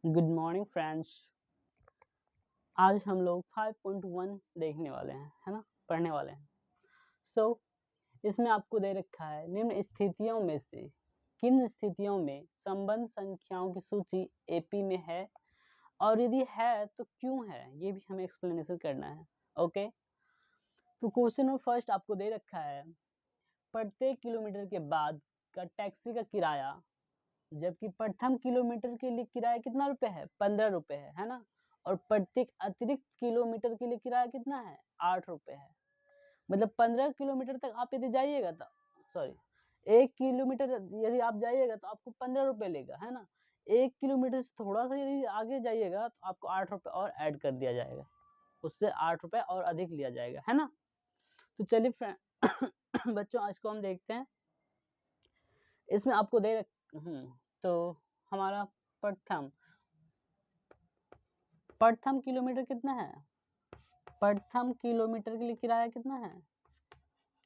Good morning friends. आज हम लोग 5.1 देखने वाले हैं, है ना, पढ़ने वाले हैं। इसमें आपको दे रखा है निम्न स्थितियों में से किन स्थितियों में संबंध संख्याओं की सूची एपी में है और यदि है तो क्यों है, ये भी हमें एक्सप्लेनेशन करना है। ओके, तो क्वेश्चन में फर्स्ट आपको दे रखा है प्रत्येक किलोमीटर के बाद का टैक्सी का किराया, जबकि प्रथम किलोमीटर के लिए किराया कितना रुपए है, 15 रुपए है ना। और प्रत्येक अतिरिक्त किलोमीटर के लिए किराया कितना है, 8 रुपए है। मतलब 15 किलोमीटर तक आप यदि जाइएगा तो 1 किलोमीटर यदि आप जाइएगा तो आपको 15 रुपए लेगा, है ना। 1 किलोमीटर से थोड़ा सा यदि आगे जाइएगा तो आपको 8 रुपए और ऐड कर दिया जाएगा, उससे 8 रुपए और अधिक लिया जाएगा, है ना। तो चलिए बच्चों आज को हम देखते हैं। इसमें आपको दे तो हमारा प्रथम किलोमीटर कितना है, प्रथम किलोमीटर के लिए किराया कितना है,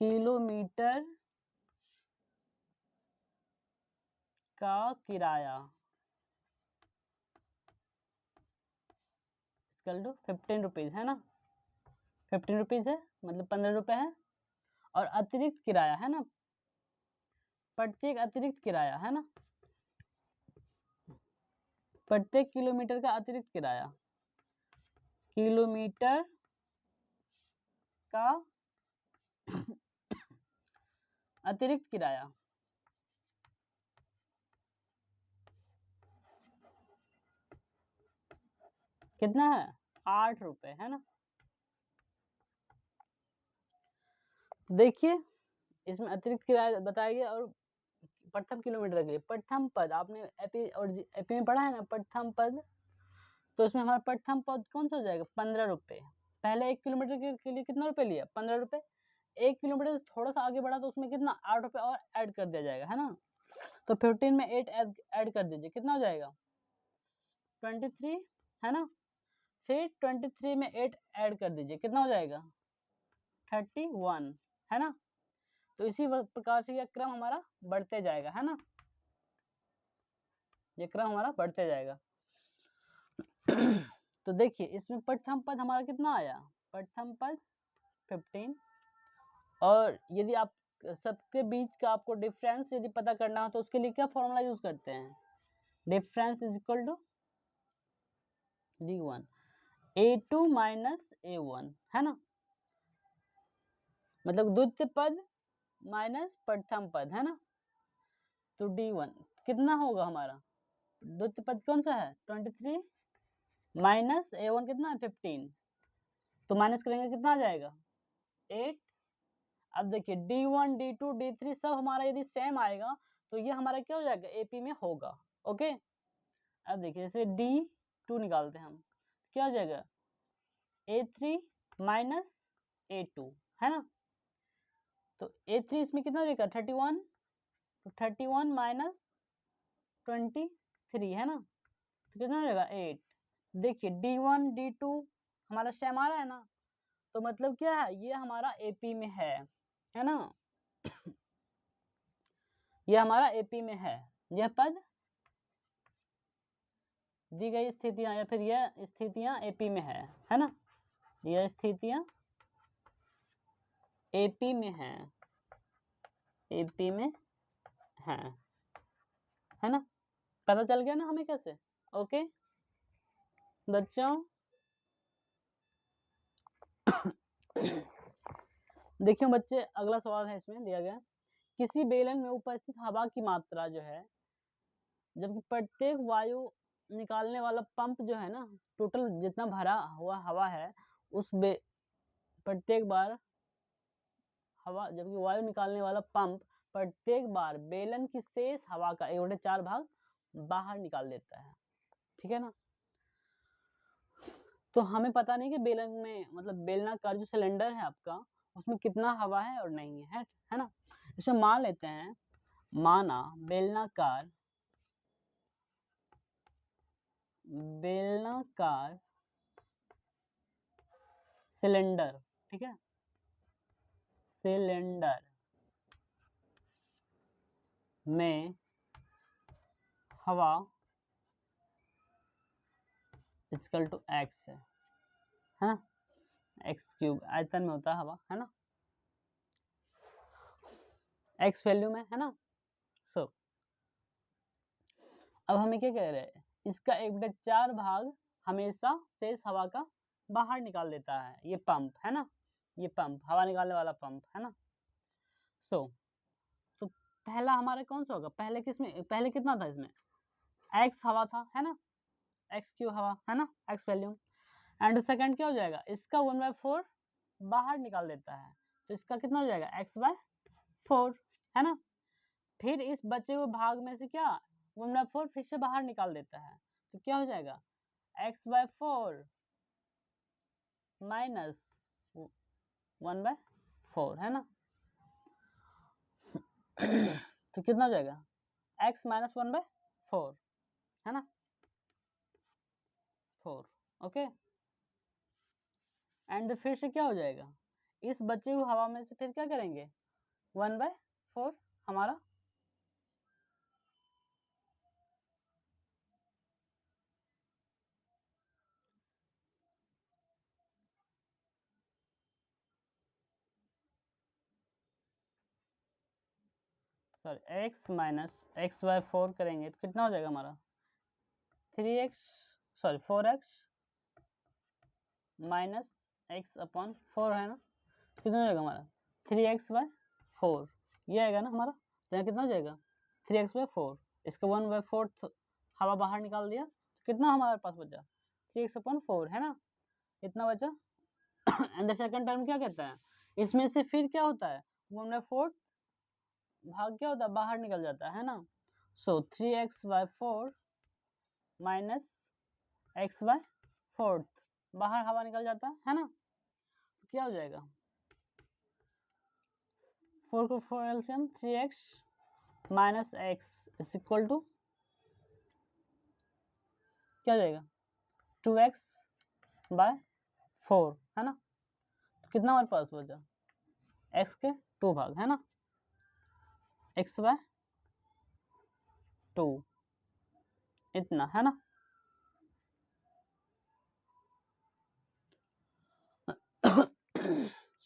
किलोमीटर का किराया 15 रुपीज है ना, 15 रुपीज है, मतलब 15 रुपए है। और अतिरिक्त किराया है ना, प्रत्येक अतिरिक्त किराया है ना, प्रत्येक किलोमीटर का अतिरिक्त किराया, किलोमीटर का अतिरिक्त किराया कितना है, 8 रुपए है ना। देखिए इसमें अतिरिक्त किराया बताया गया और प्रथम किलोमीटर के लिए प्रथम पद आपने एपी और एपी में पढ़ा है ना, प्रथम पद। तो इसमें हमारा प्रथम पद कौन सा हो जाएगा, 15 रुपए। पहले 1 किलोमीटर के लिए कितना रुपए लिया, 15 रुपए। 1 किलोमीटर से थोड़ा सा आगे बढ़ा तो उसमें कितना 8 रुपए और ऐड कर दिया जाएगा, है ना। तो 15 में 8 ऐड कर दीजिए, कितना हो जाएगा 23, है ना। फिर 23 में 8 ऐड कर दीजिए, कितना हो जाएगा 31, है ना। तो इसी प्रकार से यह क्रम हमारा बढ़ते जाएगा, है ना, ये क्रम हमारा बढ़ते जाएगा। तो देखिए इसमें प्रथम पद हमारा कितना आया, प्रथम पद 15। और यदि आप सबके बीच का आपको डिफरेंस यदि पता करना हो तो उसके लिए क्या फॉर्मूला यूज करते हैं, difference is equal to D1 A2 minus A1, है ना। मतलब द्वितीय पद माइनस प्रथम पद, है ना। तो D1 कितना होगा हमारा, द्वितीय पद कौन सा है 23 माइनस A1 कितना है 15। तो माइनस करेंगे कितना आ जाएगा 8। अब देखिए D1 D2 D3 सब हमारा यदि सेम आएगा तो ये हमारा क्या हो जाएगा, एपी में होगा। ओके, अब देखिए जैसे D2 निकालते हैं हम, क्या हो जाएगा A3 माइनस A2, है ना। तो A3 इसमें कितना हो जाएगा 31, तो 31 माइनस 23, है ना, तो कितना हो जाएगा 8। देखिए D1 D2 हमारा सेम आ रहा है ना, तो मतलब क्या है, ये हमारा एपी में है ना, ये हमारा एपी में है। यह पद दी गई स्थितियां या फिर यह स्थितियां एपी में है ना, यह स्थितियां एपी में है, एपी में है ना। पता चल गया ना हमें कैसे। ओके बच्चों, देखियो बच्चे अगला सवाल है इसमें दिया गया, किसी बेलन में उपस्थित हवा की मात्रा जो है, जबकि प्रत्येक वायु निकालने वाला पंप जो है ना, टोटल जितना भरा हुआ हवा है उस प्रत्येक बार हवा, जबकि वायु निकालने वाला पंप प्रत्येक बार बेलन की शेष हवा का 1/4 भाग बाहर निकाल देता है, ठीक है ना। तो हमें पता नहीं कि बेलन में मतलब बेलनाकार जो सिलेंडर है आपका उसमें कितना हवा है और नहीं है ना। इसमें मान लेते हैं, माना बेलनाकार सिलेंडर, ठीक है, सिलेंडर में हवा इक्वल टू एक्स है ना, एक्स क्यूब आयतन में होता है हवा, है ना, एक्स वैल्यू में, है ना। सो अब हमें क्या कह रहे हैं, इसका 1/4 भाग हमेशा शेष हवा का बाहर निकाल देता है, ये पंप है ना, ये पंप हवा निकालने वाला पंप है ना। सो तो पहला हमारा कौन सा होगा, पहले किसमें, पहले कितना था इसमें, एक्स हवा था, है ना, एक्स क्यू हवा, है ना, एक्स वैल्यूम। एंड सेकंड क्या हो जाएगा, इसका 1/4 बाहर निकाल देता है, तो इसका कितना हो जाएगा, x/4, है ना। फिर इस बचे हुए भाग में से क्या 1/4 फिर से बाहर निकाल देता है, तो क्या हो जाएगा, x/4 माइनस 1/4, है ना। तो कितना हो जाएगा, x माइनस 1/4, है ना, 4, ओके। एंड फिर से क्या हो जाएगा, इस बचे हुए हवा में से फिर क्या करेंगे, 1/4 हमारा सॉरी x माइनस x/4 करेंगे तो कितना हो जाएगा हमारा 3x, sorry 4x minus x/4, है ना, कितना हो जाएगा हमारा 3x/4, ये आएगा ना हमारा, तो यहाँ कितना हो जाएगा 3x/4, इसका 1/4 हवा बाहर निकाल दिया, तो कितना हमारे पास बचा 3x/4, है ना, इतना बचा। एंड द सेकंड टर्म क्या कहता है, इसमें से फिर क्या होता है 1/4 भाग क्या होता है बाहर निकल जाता है ना। सो 3x/4 माइनस x/4 बाहर हवा निकल जाता है ना, तो क्या हो जाएगा 4 को 4 LCM 3x minus x is equal to क्या हो जाएगा 2x/4, है ना। तो कितना हमारे पास बचा x के 2 भाग, है ना, x/2 इतना, है ना।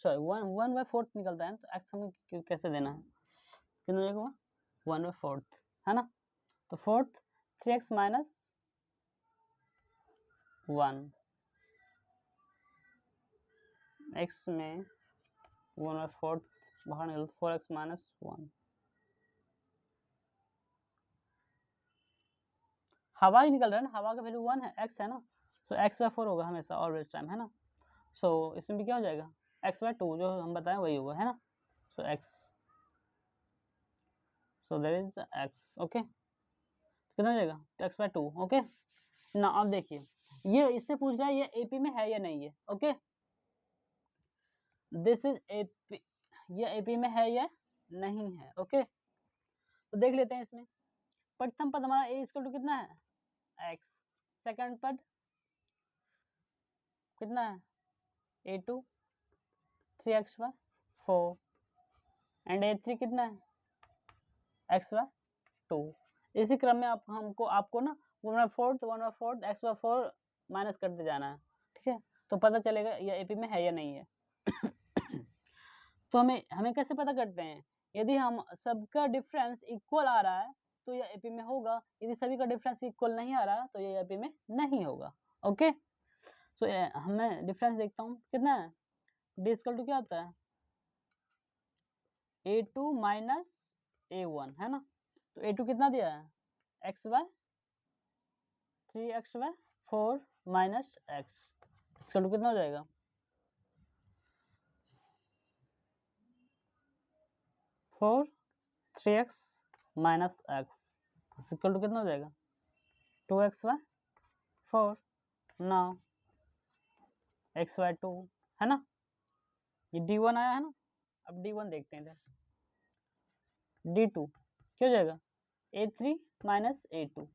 सॉरी 1/4 निकलता है तो x हमें कैसे देना है, कितना जाएगा 1/4, है ना, तो फोर्थ 3x माइनस 1, x में 1/4 बाहर निकल 4x माइनस 1, हवा ही निकल रहा है ना, हवा का वैल्यू 1 है, x है ना, सो x/4 होगा हमेशा ऑलवेज टाइम, है ना। सो इसमें भी क्या हो जाएगा x/2 जो हम बताएं वही होगा, है ना, so x, so there is x, okay, कितना हो जाएगा तो x/2, ओके ना। अब देखिए ये इससे पूछ रहा है ये एपी में है या नहीं है, ओके, दिस इज एपी, ये एपी में है या नहीं है, ओके। तो देख लेते हैं इसमें प्रथम पद हमारा a इक्वल टू कितना है x, सेकंड पद कितना है a2 3x/4 एंड a3 कितना है x/2। इसी क्रम में आप हमको आपको ना 1/4 x/4 माइनस करते जाना है, ठीक है, तो पता चलेगा ये एपी में है या नहीं है। तो हमें हमें कैसे पता करते हैं, यदि हम सबका डिफरेंस इक्वल आ रहा है तो ये एपी में होगा, यदि सभी का डिफरेंस इक्वल नहीं आ रहा तो ये एपी में नहीं होगा, ओके। सो हमें डिफरेंस देखता हूँ कितना है, डी इक्वल टू क्या होता है a2 माइनस a1, है ना, तो a2 कितना दिया है x/3x/4 माइनस x, इसका टू कितना हो जाएगा 4 3x minus x equal to कितना हो जाएगा 2x/4, ना x/2, है ना, ये d1 आया है ना। अब d1 देखते हैं इधर, d2 क्या हो जाएगा a3 माइनस a2,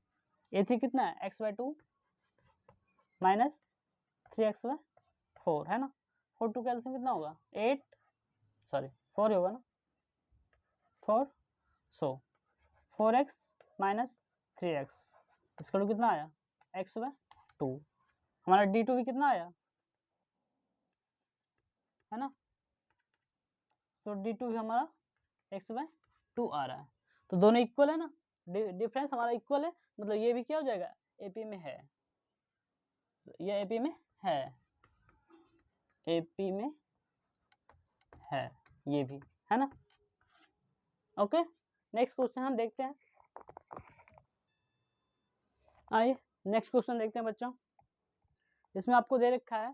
a3 कितना है x/2 माइनस 3x/4, है ना, 4 2 कैल्सियम कितना होगा 8, सॉरी 4 ही होगा ना 4, सो 4x माइनस 3x इसका टू कितना आया x/2, हमारा D2 भी कितना आया, है ना। तो D2 भी हमारा x/2 आ रहा है, तो दोनों इक्वल है ना, डिफरेंस हमारा इक्वल है, मतलब ये भी क्या हो जाएगा, AP में है, ये AP में है, AP में है, ये भी है ना। ओके, नेक्स्ट क्वेश्चन हम देखते हैं। आइए नेक्स्ट क्वेश्चन देखते हैं बच्चों। इसमें आपको दे रखा है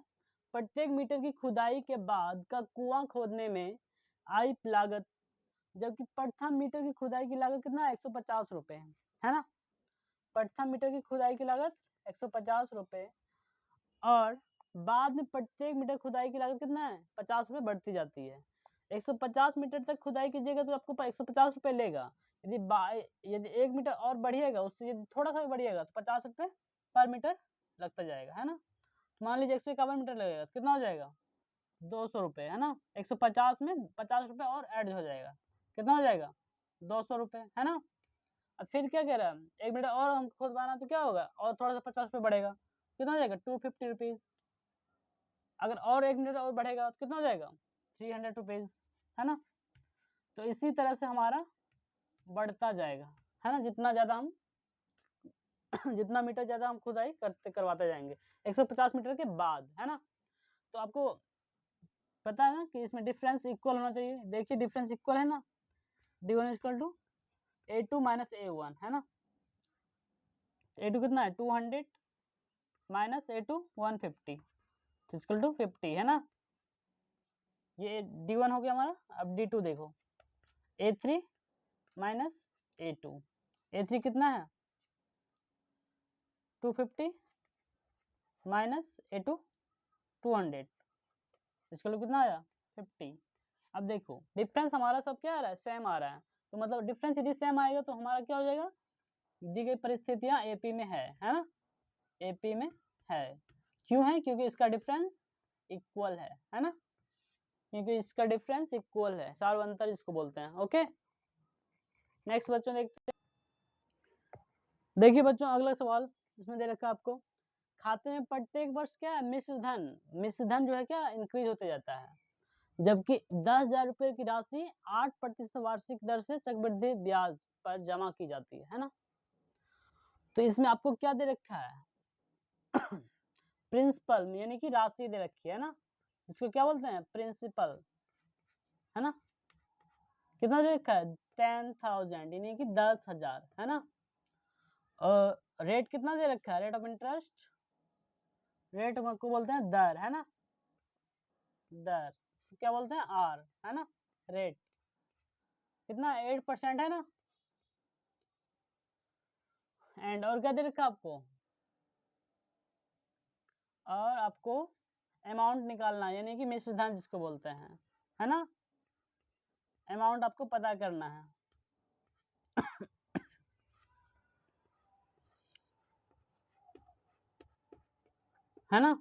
प्रत्येक मीटर की खुदाई के बाद का कुआं खोदने में आई लागत, जबकि प्रथम मीटर की खुदाई की लागत कितना है, 150 रुपए है ना। प्रथम मीटर की खुदाई की लागत 150 रुपए, और बाद में प्रत्येक मीटर खुदाई की लागत कितना है, 50 रुपए बढ़ती जाती है। 150 मीटर तक खुदाई कीजिएगा तो आपको 150 रुपए लेगा, यदि 1 मीटर और बढ़िएगा, उससे यदि थोड़ा सा भी बढ़िएगा तो 50 रुपए पर मीटर लगता जाएगा, है ना। मान लीजिए 151 मीटर लगेगा, कितना हो जाएगा, 200 रुपए, है ना। 150 में 50 रुपए और ऐड हो जाएगा, कितना हो जाएगा, 200 रुपए, है ना। अब फिर क्या कह रहा है, 1 मीटर और हम खुदवाना तो क्या होगा, और थोड़ा सा 50 रुपए बढ़ेगा, कितना हो जाएगा, 250 रुपीज। अगर और 1 मीटर और बढ़ेगा तो कितना हो जाएगा, 300 रुपीज, है ना। तो इसी तरह से हमारा बढ़ता जाएगा, है ना, जितना ज्यादा हम जितना मीटर ज्यादा हम खुदाई करवाते जाएंगे 150 मीटर के बाद, है ना। तो आपको पता है ना कि इसमें डिफरेंस इक्वल होना चाहिए, देखिए डिफरेंस इक्वल है ना, D1 equal to A2 minus A1, है ना। A2 कितना है, 200 माइनस A2 150 इक्वल टू 50, है ना। ये D1 हो गया हमारा। अब D2 देखो, A3 माइनस A2, A3 कितना है, 250 माइनस A2 200 इसका लोग कितना आया, 50। अब देखो डिफरेंस हमारा सब क्या आ रहा है, सेम आ रहा है, तो मतलब डिफरेंस यदि सेम आएगा तो हमारा क्या हो जाएगा, दी गई परिस्थितियां AP में है ना, AP में है। क्यों है, क्योंकि इसका डिफरेंस इक्वल है ना, क्योंकि इसका डिफरेंस इक्वल है, सार्वंतर जिसको बोलते हैं। ओके, नेक्स्ट बच्चों देखते हैं। देखिए बच्चों अगला सवाल इसमें दे रखा है आपको, खाते में प्रत्येक वर्ष क्या है, मिश्र धन जो है क्या इंक्रीज होते जाता है, जबकि 10,000 रुपए की राशि 8% वार्षिक दर से चक्रवृद्धि ब्याज पर जमा की जाती है ना। तो इसमें आपको क्या दे रखा है प्रिंसिपल यानी कि राशि दे रखी है ना, इसको क्या बोलते हैं, प्रिंसिपल, है ना। कितना दे रखा है, 10,000 यानी कि 10,000, है ना। और रेट कितना दे रखा है, रेट ऑफ इंटरेस्ट, रेट को बोलते हैं दर, है ना, दर क्या बोलते हैं, R, है ना। रेट कितना 8% है ना। एंड और क्या दे रखा आपको, और आपको अमाउंट निकालना है यानी कि मिश्र धन जिसको बोलते हैं, है ना। अमाउंट आपको पता करना है ना।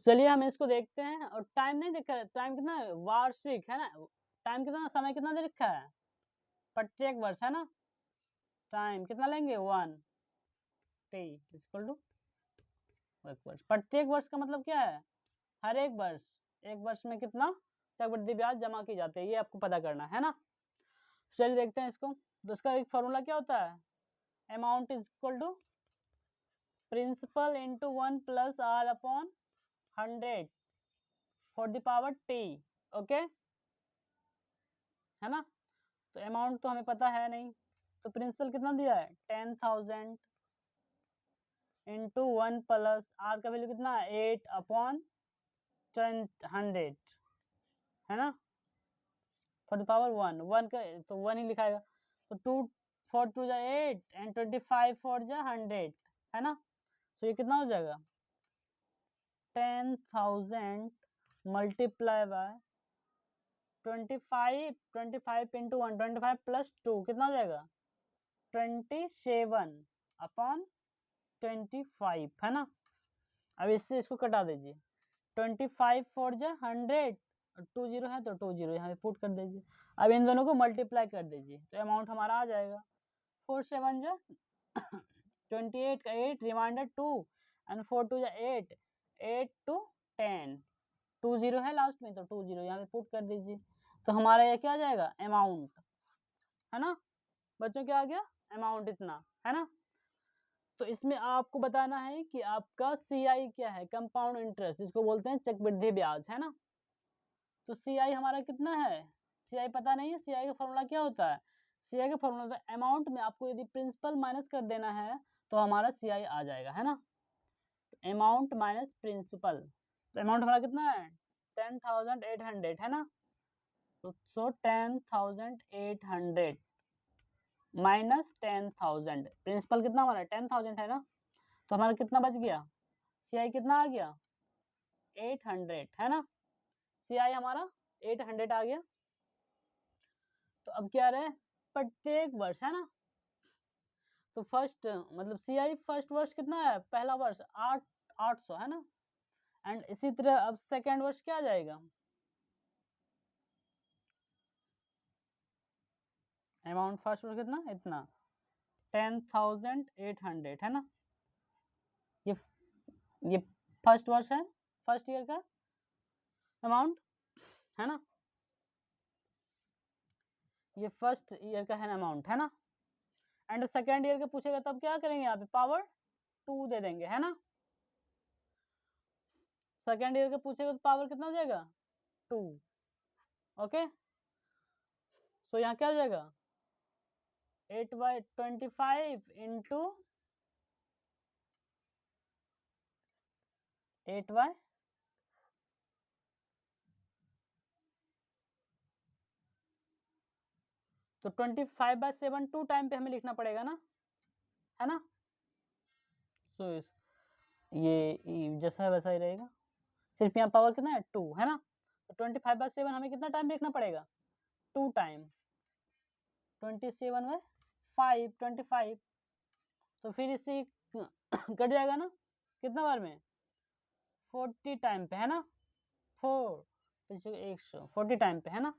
चलिए हम इसको देखते हैं, और टाइम नहीं देखा है, टाइम कितना है, वार्षिक, है ना। टाइम कितना, समय कितना दे रखा है, प्रत्येक वर्ष, है ना। टाइम कितना लेंगे, 1t इक्वल टू वर्ष। प्रत्येक वर्ष का मतलब क्या है, हर एक वर्ष, एक वर्ष में कितना चक्रवृद्धि ब्याज जमा की जाती है, ये आपको पता करना है ना। चलिए देखते हैं इसको। तो इसका एक फॉर्मूला क्या होता है, amount is equal to principal into 1 plus R upon 100 for the power t। Okay, है ना। तो अमाउंट तो हमें पता है नहीं, तो प्रिंसिपल कितना दिया है, 10,000 इंटू 1 प्लस R का वैल्यू कितना है, 8 अपॉन 100, है ना, फॉर द पावर 1, 1 का तो 1 ही लिखाएगा, तो 2 4 2 जा 8 एंड 25 4 जा 100, है ना। तो ये कितना हो जाएगा, 10,000 मल्टीप्लाई बाय 25, 25 इंटू 1, 25 प्लस 2 कितना हो जाएगा, 27 अपॉन 25, है ना। अब इससे इसको कटा दीजिए, 25 4 जा 100 और 2 जीरो है तो 2 जीरो यहाँ पे पुट कर दीजिए। अब इन दोनों को मल्टीप्लाई कर दीजिए तो अमाउंट हमारा आ जाएगा, 4 7 जा 28 का 8 रिमाइंडर 2 एंड 4 2 जा 8, 8 to 10, 2 0 है लास्ट में, तो 2 0 यहाँ पे पुट कर दीजिए। तो हमारा ये क्या आ जाएगा, अमाउंट, है ना बच्चों, क्या आ गया, अमाउंट इतना, है ना। तो इसमें आपको बताना है कि आपका CI क्या है, कंपाउंड इंटरेस्ट, जिसको बोलते हैं चक्रवृद्धि ब्याज, है ना। तो CI हमारा कितना है, CI पता नहीं है, CI का फॉर्मूला क्या होता है, CI का फॉर्मूला होता है अमाउंट में आपको यदि प्रिंसिपल माइनस कर देना है तो हमारा CI आ जाएगा, है ना। अमाउंट माइनस प्रिंसिपल, तो अमाउंट हमारा कितना है 10,800, है ना। तो 10,800 माइनस 10,000, प्रिंसिपल कितना हमारा 10,000 है ना, तो हमारा कितना बच गया, CI कितना आ गया 800, है ना। CI हमारा 800 आ गया। तो अब क्या रहे, प्रत्येक वर्ष, है ना। तो फर्स्ट मतलब CI फर्स्ट वर्ष कितना है, पहला वर्ष 800, है ना। एंड इसी तरह अब सेकेंड वर्ष क्या आ जाएगा, अमाउंट फर्स्ट वर्ष कितना, इतना 10,800, है ना। ये फर्स्ट वर्ष है, फर्स्ट ईयर का अमाउंट, है ना। ये फर्स्ट ईयर का है अमाउंट, है ना। एंड सेकेंड ईयर का पूछेगा तब क्या करेंगे, यहाँ पे पावर 2 दे देंगे, है ना। सेकेंड ईयर का पूछेगा तो पावर कितना हो जाएगा 2, ओके। सो यहाँ क्या हो जाएगा 8/25 इंटू 8/, तो 25/7 2 टाइम पे हमें लिखना पड़ेगा ना, है ना। तो ये जैसा है वैसा ही रहेगा, सिर्फ यहाँ पावर कितना है 2, है ना। तो 25/7 हमें कितना टाइम लिखना पड़ेगा 2 टाइम, 27/5 25, तो फिर इससे कट जाएगा ना कितना बार में 40 टाइम पे, है ना। 140 टाइम पे, है ना।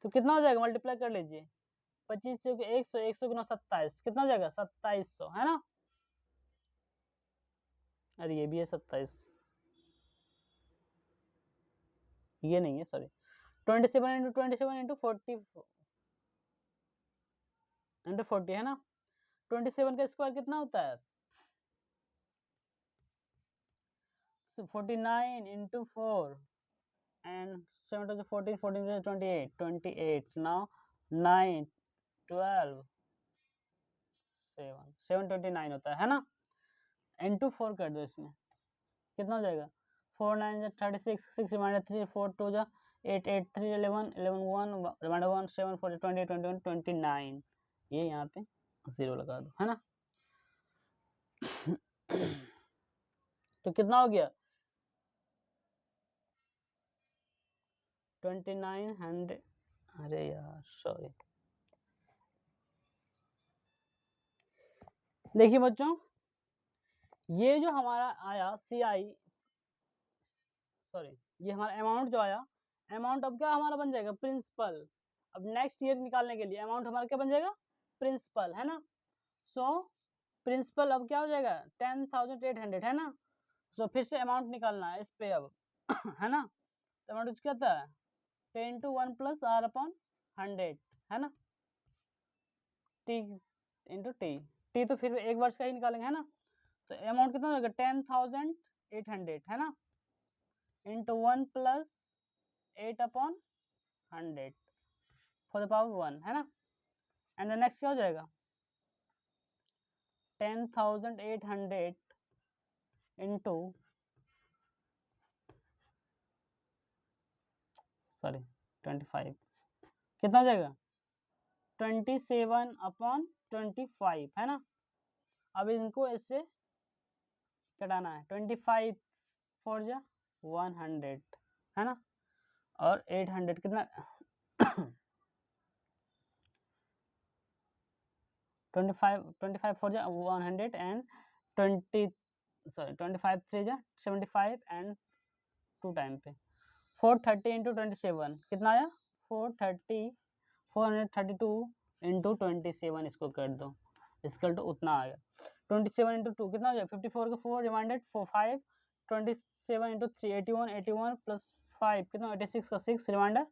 तो कितना हो जाएगा, मल्टीप्लाई कर लीजिए, 25 से 100, 100 गुना 27, कितना हो जाएगा 2700, है ना। अरे ये भी है 27, ये नहीं है सॉरी, 27 इंटू 27 इंटू 40 इंटू 40, है ना। 27 का स्क्वायर कितना होता है 49 into 4 and 7 to the 14, 14 to the 28, 28, now 9 12 7 729 होता है ना। इंटू 4 कर दो, इसमें कितना हो जाएगा 4 9 36, 6 रिमाइंडर 3, 4 2 जा 8 8 3 11 11 1 रिमाइंडर 1 7 40 20 21 29, ये यहाँ पे 0 लगा दो, है ना। तो कितना हो गया 2900, अरे यार सॉरी, देखिए बच्चों, ये जो हमारा आया CI, सॉरी ये हमारा अमाउंट जो आया, अमाउंट अब क्या हमारा बन जाएगा प्रिंसिपल। अब नेक्स्ट ईयर निकालने के लिए अमाउंट हमारा क्या बन जाएगा प्रिंसिपल, है ना। सो प्रिंसिपल अब क्या हो जाएगा 10,800, है ना। सो फिर से अमाउंट निकालना है इस पे अब है ना। तो अमाउंट क्या था 10 to 1 प्लस R अपॉन 100, है ना, T इंटू टी तो फिर एक वर्ष का ही निकालेंगे, है ना। तो अमाउंट कितना हो जाएगा 10,800, है ना, into 1 plus 8 upon 100 for the power 1, है ना। एंड द नेक्स्ट क्या हो जाएगा 10,800 इंटू सॉरी 25, कितना हो जाएगा 27 अपॉन 25, है ना। अब इनको इससे कटाना है, 25 4 जा 100, है ना, और 800 कितना 25 4 जा 100 एंड 20 सॉरी 25 3 जा 75 एंड 2 टाइम पे 430 इंटू 27 कितना आया 432 इंटू 27, इसको कर दो इक्वल टू उतना आ गया। 27 इंटू 2 कितना हो जाएगा, 54 का 4 रिमाइंडेड 5, 27 इंटू 3 81, 81 प्लस 5 कितना, 86 का 6 रिमाइंडर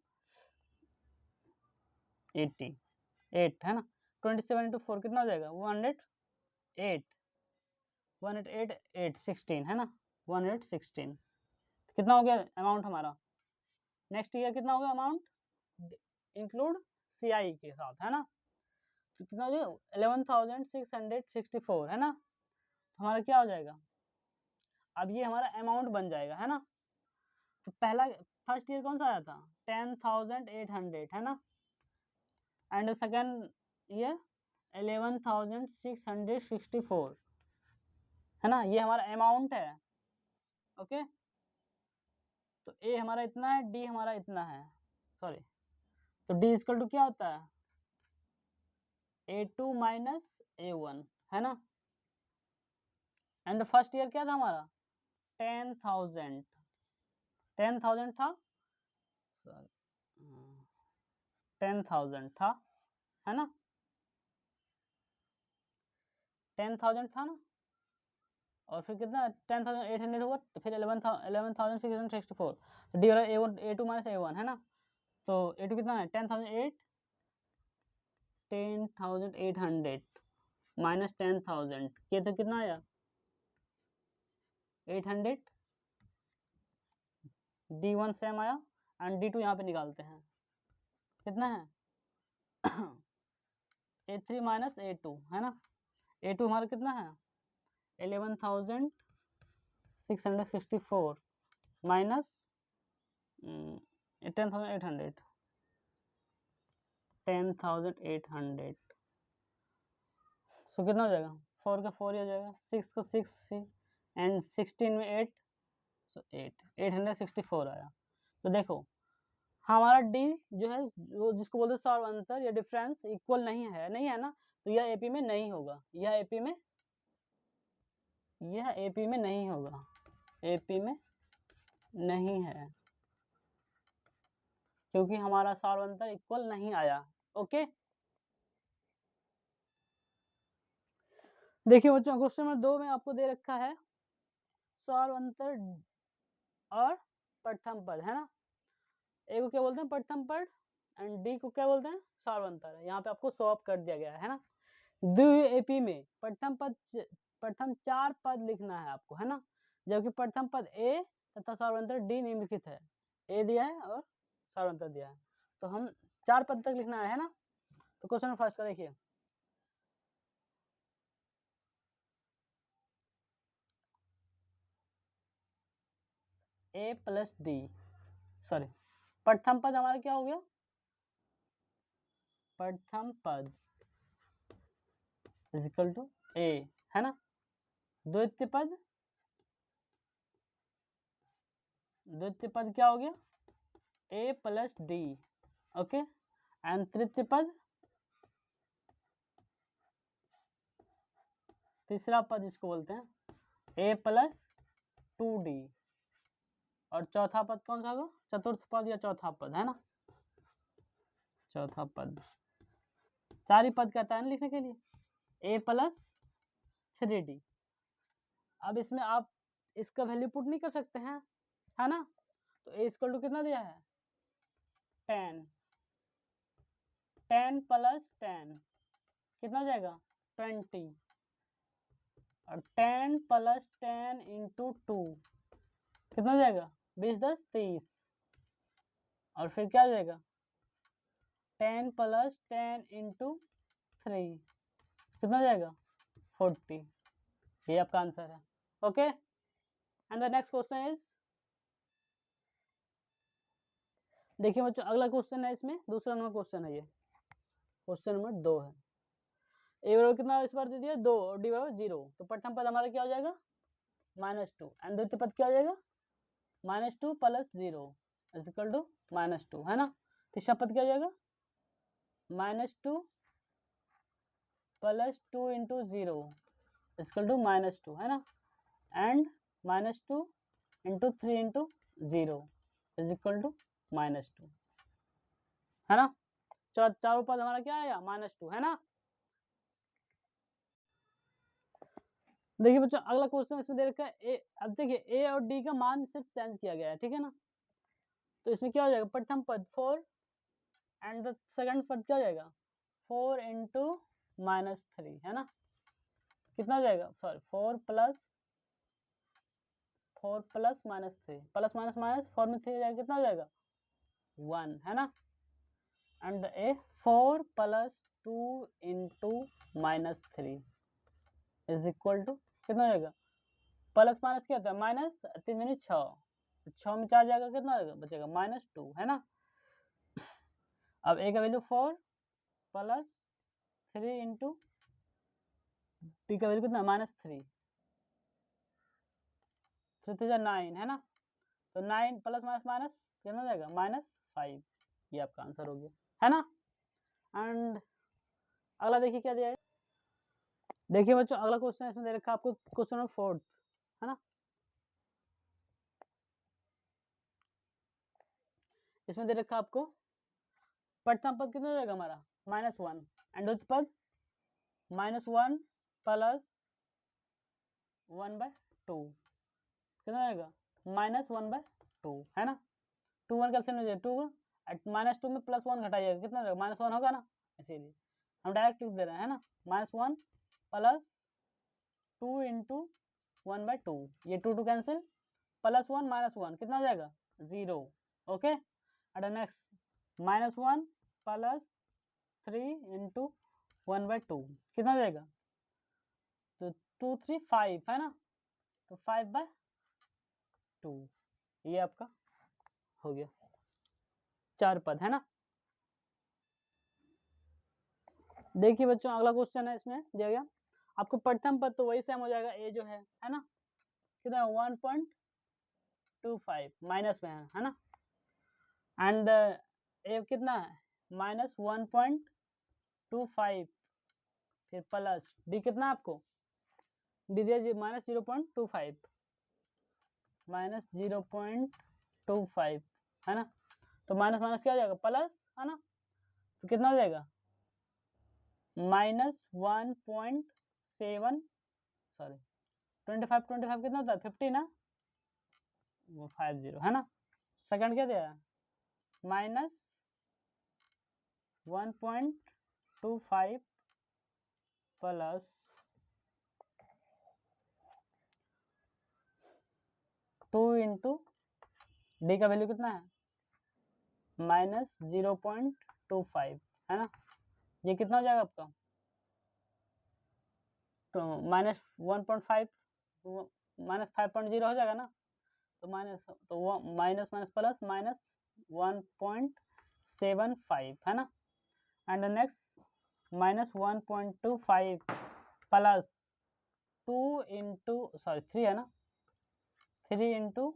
88 है ना। 27 इंटू 4 कितना हो जाएगा, 108, 16 है ना, 116 कितना हो गया अमाउंट हमारा। नेक्स्ट ईयर कितना होगा अमाउंट इंक्लूड CI के साथ, है ना, तो कितना हो जाएगा 11,664 है ना। तो हमारा क्या हो जाएगा, अब ये हमारा अमाउंट बन जाएगा, है ना। तो पहला फर्स्ट ईयर कौन सा आया था, 10,800 है ना, एंड सेकेंड ईयर 11,664 है ना, ये हमारा अमाउंट है। ओके, तो ए हमारा इतना है, डी हमारा इतना है, सॉरी, तो डी इक्वल टू क्या होता है, A2 माइनस A1 है ना। एंड द फर्स्ट ईयर क्या था हमारा 10,000 था, सॉरी 10,000 था, है ना, 10,000 था ना, और फिर कितना 10,800 हुआ, फिर 11,664, डी और A2 माइनस A1 है ना। तो A2 कितना है 10,800 माइनस 10,000 ये तो कितना आया 800, D1 सेम आया, एंड D2 यहाँ पे निकालते हैं कितना है A3 माइनस A2 है ना। A2 हमारा कितना है 11,664 माइनस 10,800 सो कितना हो जाएगा 4 का 4 ही हो जाएगा, 6 का 6 एंड 16 में 8, सो 864 आया। तो देखो हमारा डी जो है, जो जिसको बोलते हैं सौर अंतर या डिफरेंस इक्वल नहीं है ना, तो यह एपी में नहीं होगा, यह एपी में नहीं होगा, एपी में नहीं है, क्योंकि हमारा सौर अंतर इक्वल नहीं आया। ओके, देखिए बच्चों क्वेश्चन नंबर 2 में आपको दे रखा है सौर अंतर और प्रथम पद, है ना। ए को क्या बोलते हैं प्रथम पद एंड डी को क्या बोलते हैं सौर अंतर। यहाँ पे आपको शो ऑफ कर दिया गया है ना। द्वितीय एपी में प्रथम 4 पद लिखना है आपको, है ना, जबकि प्रथम पद ए तथा सौर डी निम्नलिखित है। ए दिया है और सौर दिया है, तो हम 4 पद तक लिखना है ना। तो क्वेश्चन फर्स्ट का देखिए, ए प्लस डी, सॉरी प्रथम पद हमारा क्या हो गया, प्रथम पद इज इक्वल टू ए, है ना। द्वितीय पद क्या हो गया ए प्लस डी, ओके, एंड तृतीय पद, तीसरा पद इसको बोलते हैं ए प्लस 2d, और चौथा पद कौन सा होगा, चतुर्थ पद या चौथा पद, है ना, चौथा पद। 4 ही पद कहता है ना लिखने के लिए, ए प्लस 3d। अब इसमें आप इसका वैल्यू पुट नहीं कर सकते हैं, है ना। तो ए इक्वल टू कितना दिया है 10, 10 प्लस 10 कितना हो जाएगा 20, और 10 प्लस 10 इंटू 2 कितना हो जाएगा 20 10 30, और फिर क्या हो जाएगा 10 प्लस 10 इंटू 3 कितना हो जाएगा 40। ये आपका आंसर है। Okay, and the next question is, देखिए बच्चों अगला क्वेश्चन है, इसमें दूसरा नंबर क्वेश्चन है, ये क्वेश्चन नंबर 2 है। ए बराबर कितना इस बार दे दिया 2 और डी बराबर 0, तो प्रथम पद हमारा क्या हो जाएगा -2, एंड द्वितीय पद क्या हो जाएगा -2 प्लस 0 इज इक्वल टू -2, है ना। तीसरा पद क्या हो जाएगा -2 plus 2 into 0 is equal to -2, है ना, and -2 into 3 into 0 is equal to -2, है ना। चारों पद हमारा क्या आया -2, है ना। देखिए बच्चों अगला क्वेश्चन इसमें दे रखा है अब देखिए ए और डी का मान सिर्फ चेंज किया गया है, ठीक है ना। तो इसमें क्या हो जाएगा, प्रथम पद 4 एंड द सेकंड पद क्या हो जाएगा 4 इंटू -3, है ना। कितना हो जाएगा, sorry 4 plus -3, plus minus minus 4 में 3 हो जाएगा, कितना हो जाएगा 1, है ना। And A 4 plus 2 into -3 is equal to कितना हो जाएगा, प्लस माइनस क्या होता है माइनस, 3 दूनी 6, 6 में 4 जाएगा, कितना बचेगा -2, है ना। अब ए का वैल्यू 4 प्लस 3 इंटू टी का वैल्यू कितना -3, 9, है ना। तो 9 प्लस माइनस माइनस कितना हो जाएगा -5, ये आपका आंसर हो गया, है ना। एंड अगला देखिए क्या दिया है, देखिए बच्चों अगला क्वेश्चन इसमें दे रखा है आपको क्वेश्चन नंबर 4, है ना। इसमें दे रखा आपको प्रथम पद कितना हो जाएगा हमारा -1 एंड द्वितीय पद -1 प्लस 1/2 कितना हो जाएगा -1/2, है ना। 2 1 कैंसिल हो जाएगा, 2 -2 में +1 घटाइएगा, कितना हो जाएगा -1 होगा ना, इसीलिए हम डायरेक्ट लिख दे रहे हैं, है ना। -1 प्लस 2 इंटू 1/2, ये 2 कैंसिल, +1 -1 कितना हो जाएगा 0, okay. And next -1 plus 3 into 1/2 कितना हो जाएगा, तो 2 3 5, है ना। तो 5/2 ये आपका हो गया 4 पद, है ना। देखिए बच्चों अगला क्वेश्चन है इसमें दिया गया आपको प्रथम पद तो वही सेम हो जाएगा, ए जो है ना, कितना 1.25 माइनस में है ना। एंड ए कितना है -1.25, फिर प्लस डी कितना आपको डी दिया -0.25 -0.25, है ना। तो माइनस माइनस क्या हो जाएगा प्लस, है ना। तो कितना हो जाएगा -1.7, सॉरी 25 कितना होता है 50 ना, वो 50, है ना। सेकंड क्या दिया -1.25 प्लस 2 इंटू डी का वैल्यू कितना है -0.25, है ना। ये कितना हो जाएगा आपका, तो -1.5 -5.0 हो जाएगा ना। तो माइनस माइनस प्लस -1.75, है ना। And next -1.25 plus 2 into sorry 3, है ना, 3 इंटू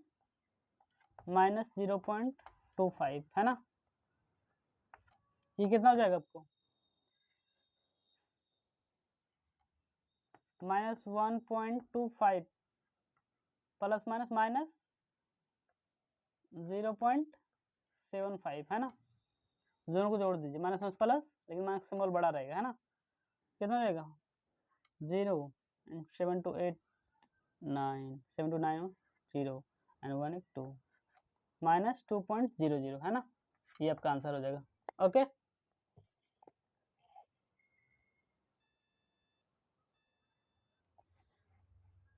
-0.25, है ना। ये कितना हो जाएगा आपको -1.25 प्लस माइनस -0.75, है ना। दोनों को जोड़ दीजिए माइनस माइनस प्लस, लेकिन माइनस सिंबल बड़ा रहेगा, है ना। कितना हो जाएगा 0 एंड 7 to 8 9 7 to 9 0 एंड 1 1 2 -2.00, है ना। ये आपका आंसर हो जाएगा, ओके।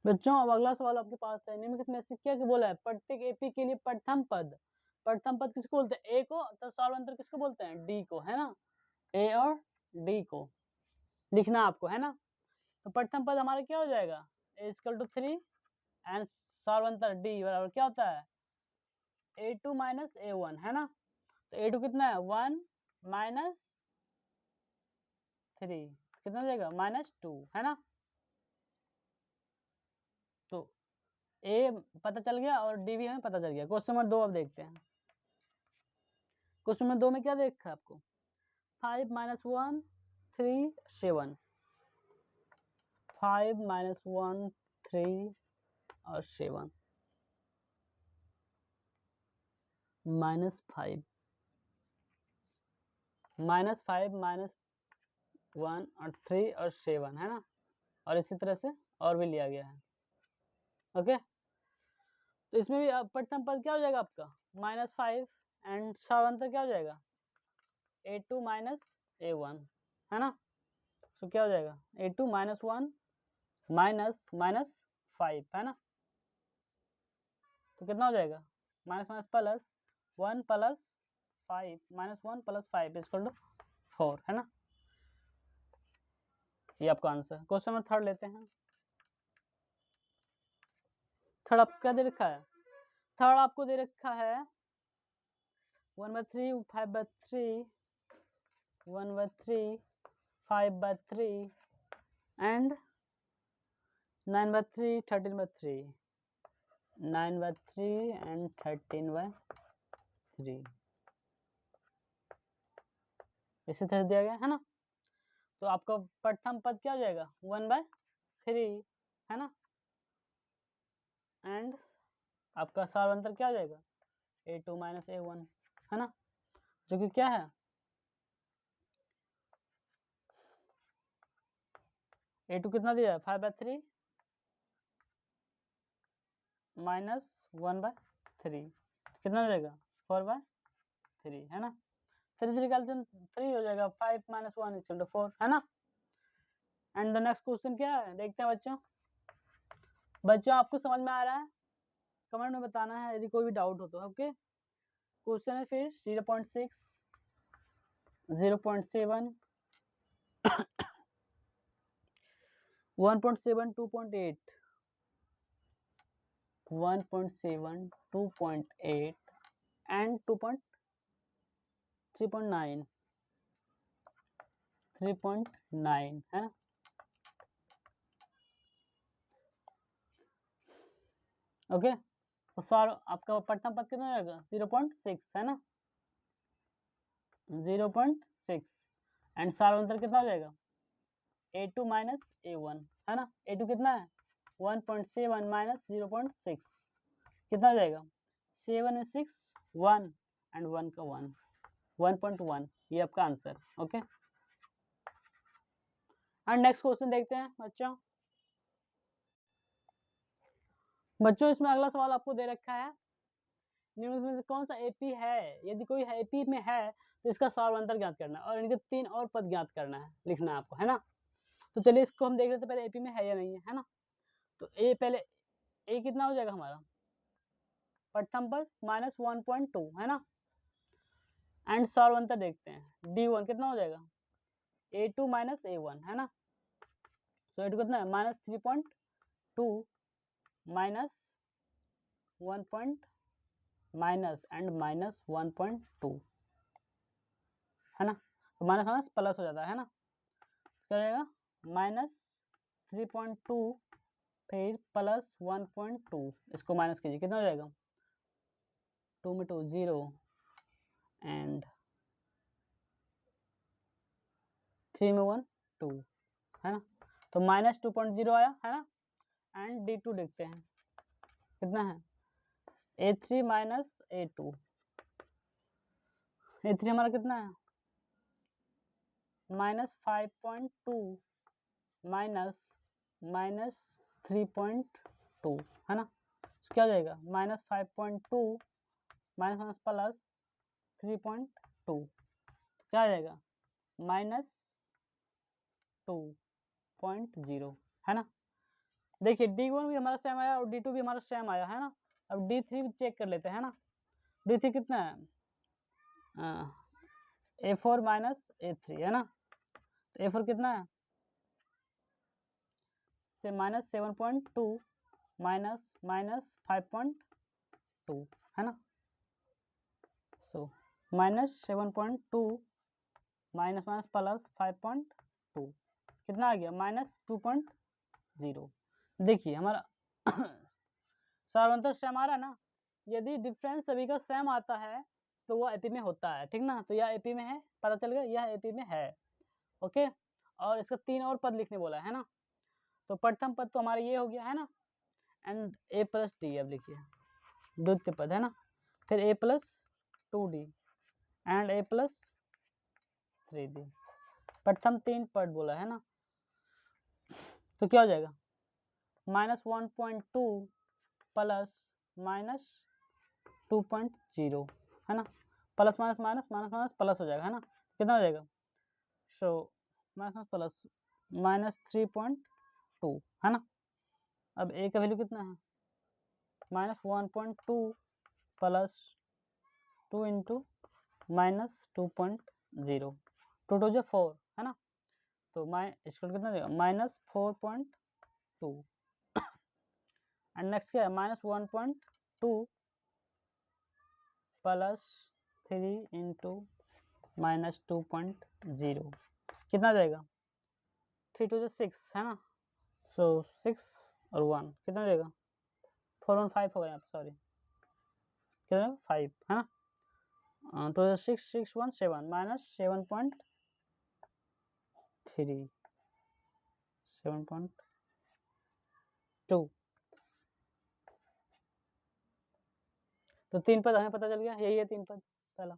बच्चों अब अगला सवाल आपके पास है, निम्नलिखित में से क्या बोला है प्रत्येक एपी के लिए प्रथम पद किसको बोलते हैं ए को, तो सॉल्वेंटर किसको बोलते हैं डी को, है ना। ए और डी को लिखना आपको, है ना। तो प्रथम पद हमारा क्या हो जाएगा A equal to 3 and सॉल्वेंटर D बराबर क्या होता है A2 माइनस A1, है ना। तो A2 कितना है 1 माइनस 3 कितना हो जाएगा -2, है ना। तो ए पता चल गया और डी भी हमें पता चल गया। क्वेश्चन नंबर 2 अब देखते हैं। क्वेश्चन नंबर 2 में क्या देखा आपको 5 - 1 3 7, 5 - 1 3 और 7 -5 -5 -1 और 3 और 7, है ना। और इसी तरह से और भी लिया गया है। ओके, तो इसमें भी प्रथम पद क्या हो जाएगा आपका -5 एंड सारांतर क्या हो जाएगा A2 माइनस A1, है ना। सो क्या हो जाएगा A2 -1 -5, है ना। तो कितना हो जाएगा माइनस माइनस प्लस 1 + 5 -1 + 5 = 4, है ना। ये आपका आंसर। क्वेश्चन नंबर 3 लेते हैं। थर्ड आपको क्या दे रखा है? थर्ड आपको दे रखा है 1/3 5/3 1/3 5/3 and 9/3 13/3 9/3 and 13/3 इसी तरह दिया गया है ना। तो आपका प्रथम पद क्या हो जाएगा 1/3, है ना। एंड आपका सारांतर क्या हो जाएगा A2 माइनस A1, है ना, जो कि क्या है A2 कितना दिया है 5/3 माइनस 1/3 कितना हो जाएगा 4/3, है ना। 3 3 कैल्सियम 3 हो जाएगा 5 - 1 = 4, है ना। एंड द नेक्स्ट क्वेश्चन क्या है देखते हैं बच्चों आपको समझ में आ रहा है कमेंट में बताना है यदि कोई भी डाउट हो तो। ओके, क्वेश्चन है फिर 0.6 0.7 1.7 2.8 1.7 2.8 and 3.9 3.9, है ना। ओके, तो सर आपका प्रथम पद कितना जाएगा 0.6, है ना 0.6 एंड सारांतर कितना हो जाएगा A2 माइनस A1, है ना। A2 कितना है 1.7 माइनस 0.6 कितना हो जाएगा 7 में 6 1 एंड 1 का 1 1.1, ये आपका answer. Okay, and next question देखते हैं बच्चों इसमें अगला सवाल आपको दे रखा है निम्न में से कौन सा एपी है, यदि कोई एपी में है तो इसका सारांतर ज्ञात करना है और इनके 3 और पद ज्ञात करना है, लिखना है आपको, है ना। तो चलिए इसको हम देख लेते हैं पहले एपी में है या नहीं है ना। तो ए पहले ए कितना हो जाएगा हमारा प्रथम पद -1.2, है ना। एंड सारांतर देखते हैं D1 कितना हो जाएगा A2 माइनस A1, है ना। तो A2 कितना है -3.2 माइनस 1. माइनस एंड -1.2, है ना। तो माइनस माइनस प्लस हो जाता है ना। क्या हो जाएगा -3.2 फिर +1.2, इसको माइनस कीजिए कितना हो जाएगा 2 में 2 0 एंड 3 में 1 2, है ना। तो -2.0 आया, है ना। एंड D2 देखते हैं कितना है A3 माइनस A2 A3 हमारा कितना है -5.2 माइनस -3.2, है ना। तो क्या हो जाएगा -5.2 माइनस माइनस प्लस 3.2 क्या आ जाएगा -2.0, है ना। देखिए D1 भी हमारा सेम आया और D2 भी हमारा सेम आया, है ना। अब D3 भी चेक कर लेते हैं, है ना। D3 कितना है A4 माइनस A3, है ना। तो A4 कितना है से -7.2 माइनस -5.2, है ना। सो -7.2 माइनस माइनस प्लस 5.2 कितना आ गया -2.0। देखिए हमारा सारांतर सेम आ रहा है ना। यदि डिफरेंस सभी का सेम आता है तो वो एपी में होता है, ठीक ना। तो यह एपी में है, पता चल गया यह एपी में है। ओके, और इसका 3 और पद लिखने बोला है ना। तो प्रथम पद तो हमारा ये हो गया, है ना। एंड A + D अब लिखिए द्वितीय पद, है ना। फिर A + 2D and A + 3D प्रथम 3 पद बोला है ना। तो क्या हो जाएगा -1.2 प्लस -2.0 है ना, plus minus minus minus minus plus हो जाएगा है ना, कितना हो जाएगा, सो माइनस प्लस -3.2 है ना। अब ए का वैल्यू कितना है -1.2 प्लस 2 इंटू -2.0, 2 2 जो 4 है ना, तो इसको कितना देगा -4.2 एंड नेक्स्ट क्या है -1.2 प्लस 3 इंटू -2.0 कितना जाएगा 3 2 जो 6 है ना, सो 6 और 1 कितना जाएगा 4 और 5 होगा यहाँ पे, सॉरी कितना 5 है ना, तो 6 6 1 7 -7.3 7.2, तो 3 पद हमें पता चल गया, यही है 3 पद पहला,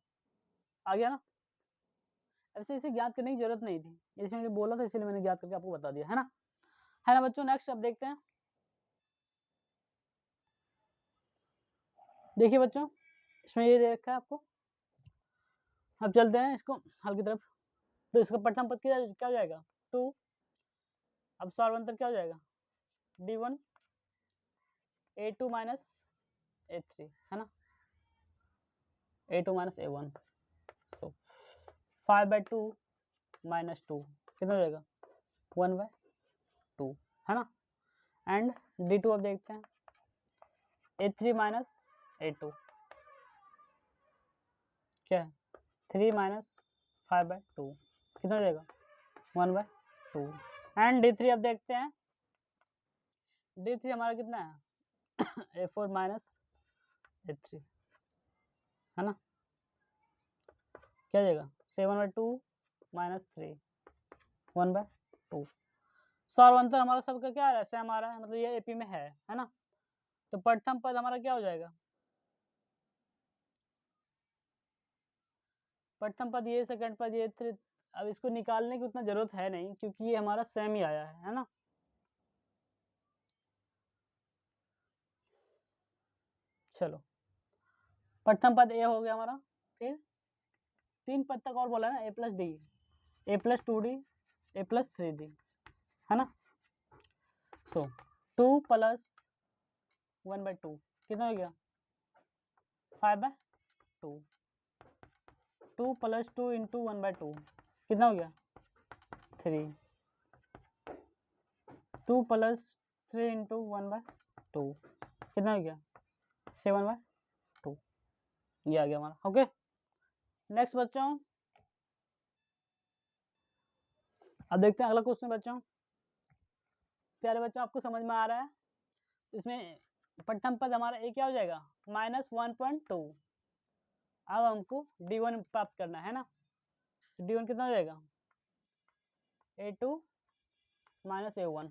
आ गया ना। ऐसे इसे ज्ञात करने की जरूरत नहीं थी, इसमें मैंने बोला था इसलिए मैंने ज्ञात करके आपको बता दिया है ना बच्चों। नेक्स्ट अब देखते हैं, देखिए बच्चों इसमें ये दे रखा है आपको, अब चलते हैं इसको हल की तरफ। तो इसका प्रथम पद क्या हो जाएगा 2, अब सार्वंतर क्या हो जाएगा d1 a2 माइनस a3 है ना, a2 माइनस a1, सो 5/2 माइनस 2 कितना हो जाएगा 1/2 है ना, एंड d2 अब देखते हैं a3 माइनस a2 क्या है 3 माइनस 5/2 कितना हो जाएगा 1/2 एंड d3 अब देखते हैं, d3 हमारा कितना है a4 माइनस a3 है ना, क्या हो जाएगा 7/2 माइनस 3 1/2। सार्वंतर हमारा सबका क्या है सेम आ रहा है, मतलब ये एपी में है ना, तो प्रथम पद हमारा क्या हो जाएगा प्रथम पद ये, सेकंड पद ये, अब इसको निकालने की उतना जरूरत है नहीं क्योंकि ये हमारा सेम ही आया है ना। चलो प्रथम पद ए हो गया हमारा, फिर 3 पद तक और बोला ना a plus D, a plus 2d, a plus 3d है ना, सो 2 प्लस 1/2 कितना हो गया 5/2, 2 प्लस 2 इंटू 1/2 कितना हो गया 3, 2 प्लस 3 इंटू 1/2 कितना हो गया 7/2, ये आ गया हमारा। ओके नेक्स्ट बच्चों, अब देखते हैं अगला क्वेश्चन बच्चों। प्यारे बच्चों आपको समझ में आ रहा है, इसमें प्रथम पद हमारा ए क्या हो जाएगा -1.2, अब हमको d1 प्राप्त करना है ना, तो d1 कितना हो जाएगा a2 माइनस a1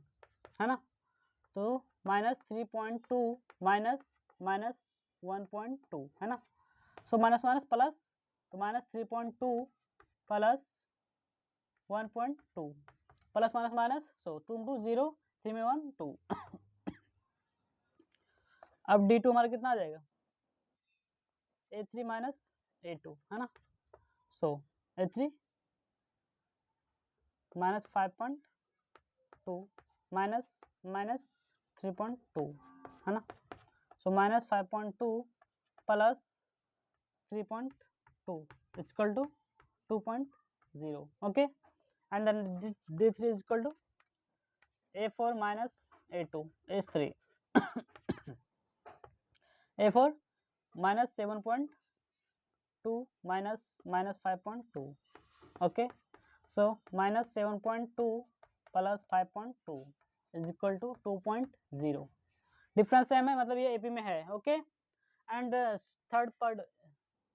है ना, तो -3.2 माइनस 1.2 है ना, सो माइनस माइनस प्लस, तो -3.2 प्लस 1.2 प्लस माइनस माइनस, सो 2 2 0 3 में 1 2 अब d2 हमारा कितना आ जाएगा a3 माइनस a2 है ना, सो a3 माइनस 5.2 माइनस माइनस 3.2 है ना, so minus 5.2 plus 3.2 equal to 2.0 okay, and then d3 is equal to a4 minus a2 is 3 a4 minus 7.2 minus 5.2 okay, so minus 7.2 plus 5.2 is equal to 2.0, difference same है मतलब ये AP में है okay, and third पद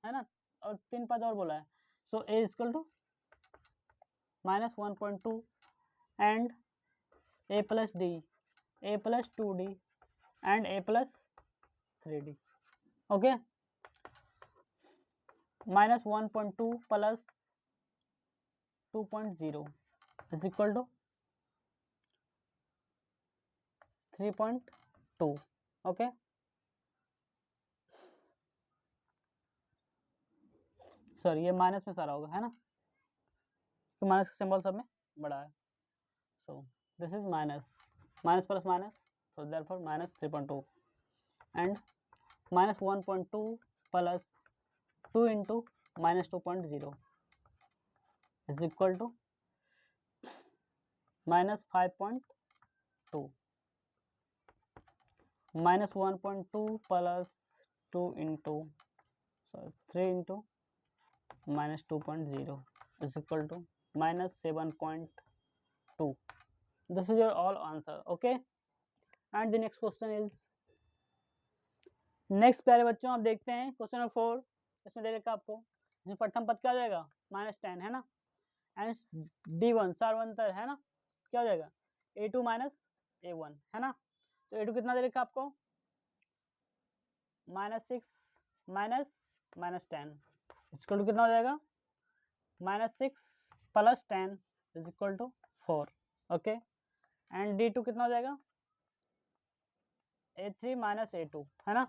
है ना, और 3 पद और बोला है, सो a is equal to -1.2 and a plus d, a plus 2d and a plus 3d okay, -1.2 plus 2.0 is equal to 3.2 okay. Sorry ये माइनस में सारा होगा है ना, तो माइनस का सिंबल सब में बड़ा है। So this is minus minus plus minus, so therefore minus 3.2 and minus 1.2 plus 2 into minus 2.0 is equal to minus 5.2 minus 1.2 plus 2 into 3 into minus 2.0 is equal to minus 7.2. This is your all answer. Okay, and the next question is next प्यारे बच्चों आप देखते हैं question number 4। इसमें दे रखा आपको, इसमें प्रथम पद क्या हो जाएगा -10 है ना, एंड D1 सार्वंतर है ना, क्या हो जाएगा A2 माइनस A1 है ना। तो A2 कितना दे रखा आपको -6 माइनस 10 इक्वल टू कितना हो जाएगा -6 plus 10 is equal to 4 okay. And D2 कितना हो जाएगा A3 माइनस A2 है ना।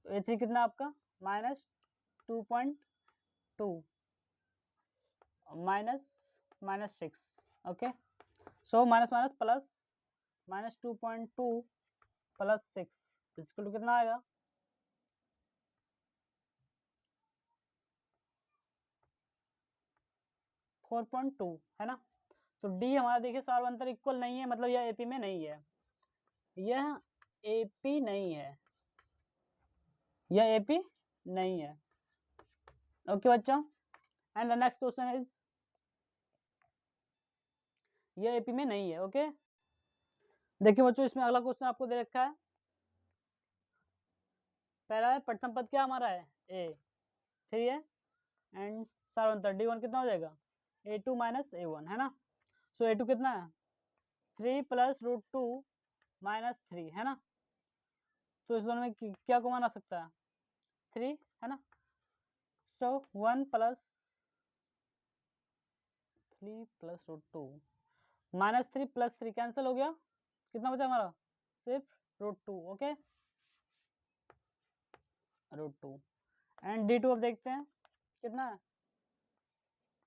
तो A3 कितना आपका -2.2 minus 6 okay. So minus minus plus -2.2 plus 6 equal to कितना आएगा 4.2 है ना। तो डी हमारा देखिए सार्वंतर इक्वल नहीं है, मतलब यह एपी में नहीं है, यह एपी नहीं है, यह एपी नहीं है ओके बच्चों। And the next question is, यह एपी में नहीं है ओके। देखिए बच्चों इसमें अगला क्वेश्चन आपको दे रखा है, पहला है प्रथम पद क्या हमारा है A3 है, एंड सार्वंतर D1 कितना हो जाएगा A2 माइनस A1 है ना। सो A2 कितना है 3 प्लस √2 माइनस 3 है ना। तो इस दोनों में क्या कॉमन आ सकता है 3 है ना। सो 1 plus 3 plus √2 minus 3 plus 3 cancel हो गया, कितना बचा हमारा सिर्फ √2 ओके √2। एंड D2 अब देखते हैं कितना है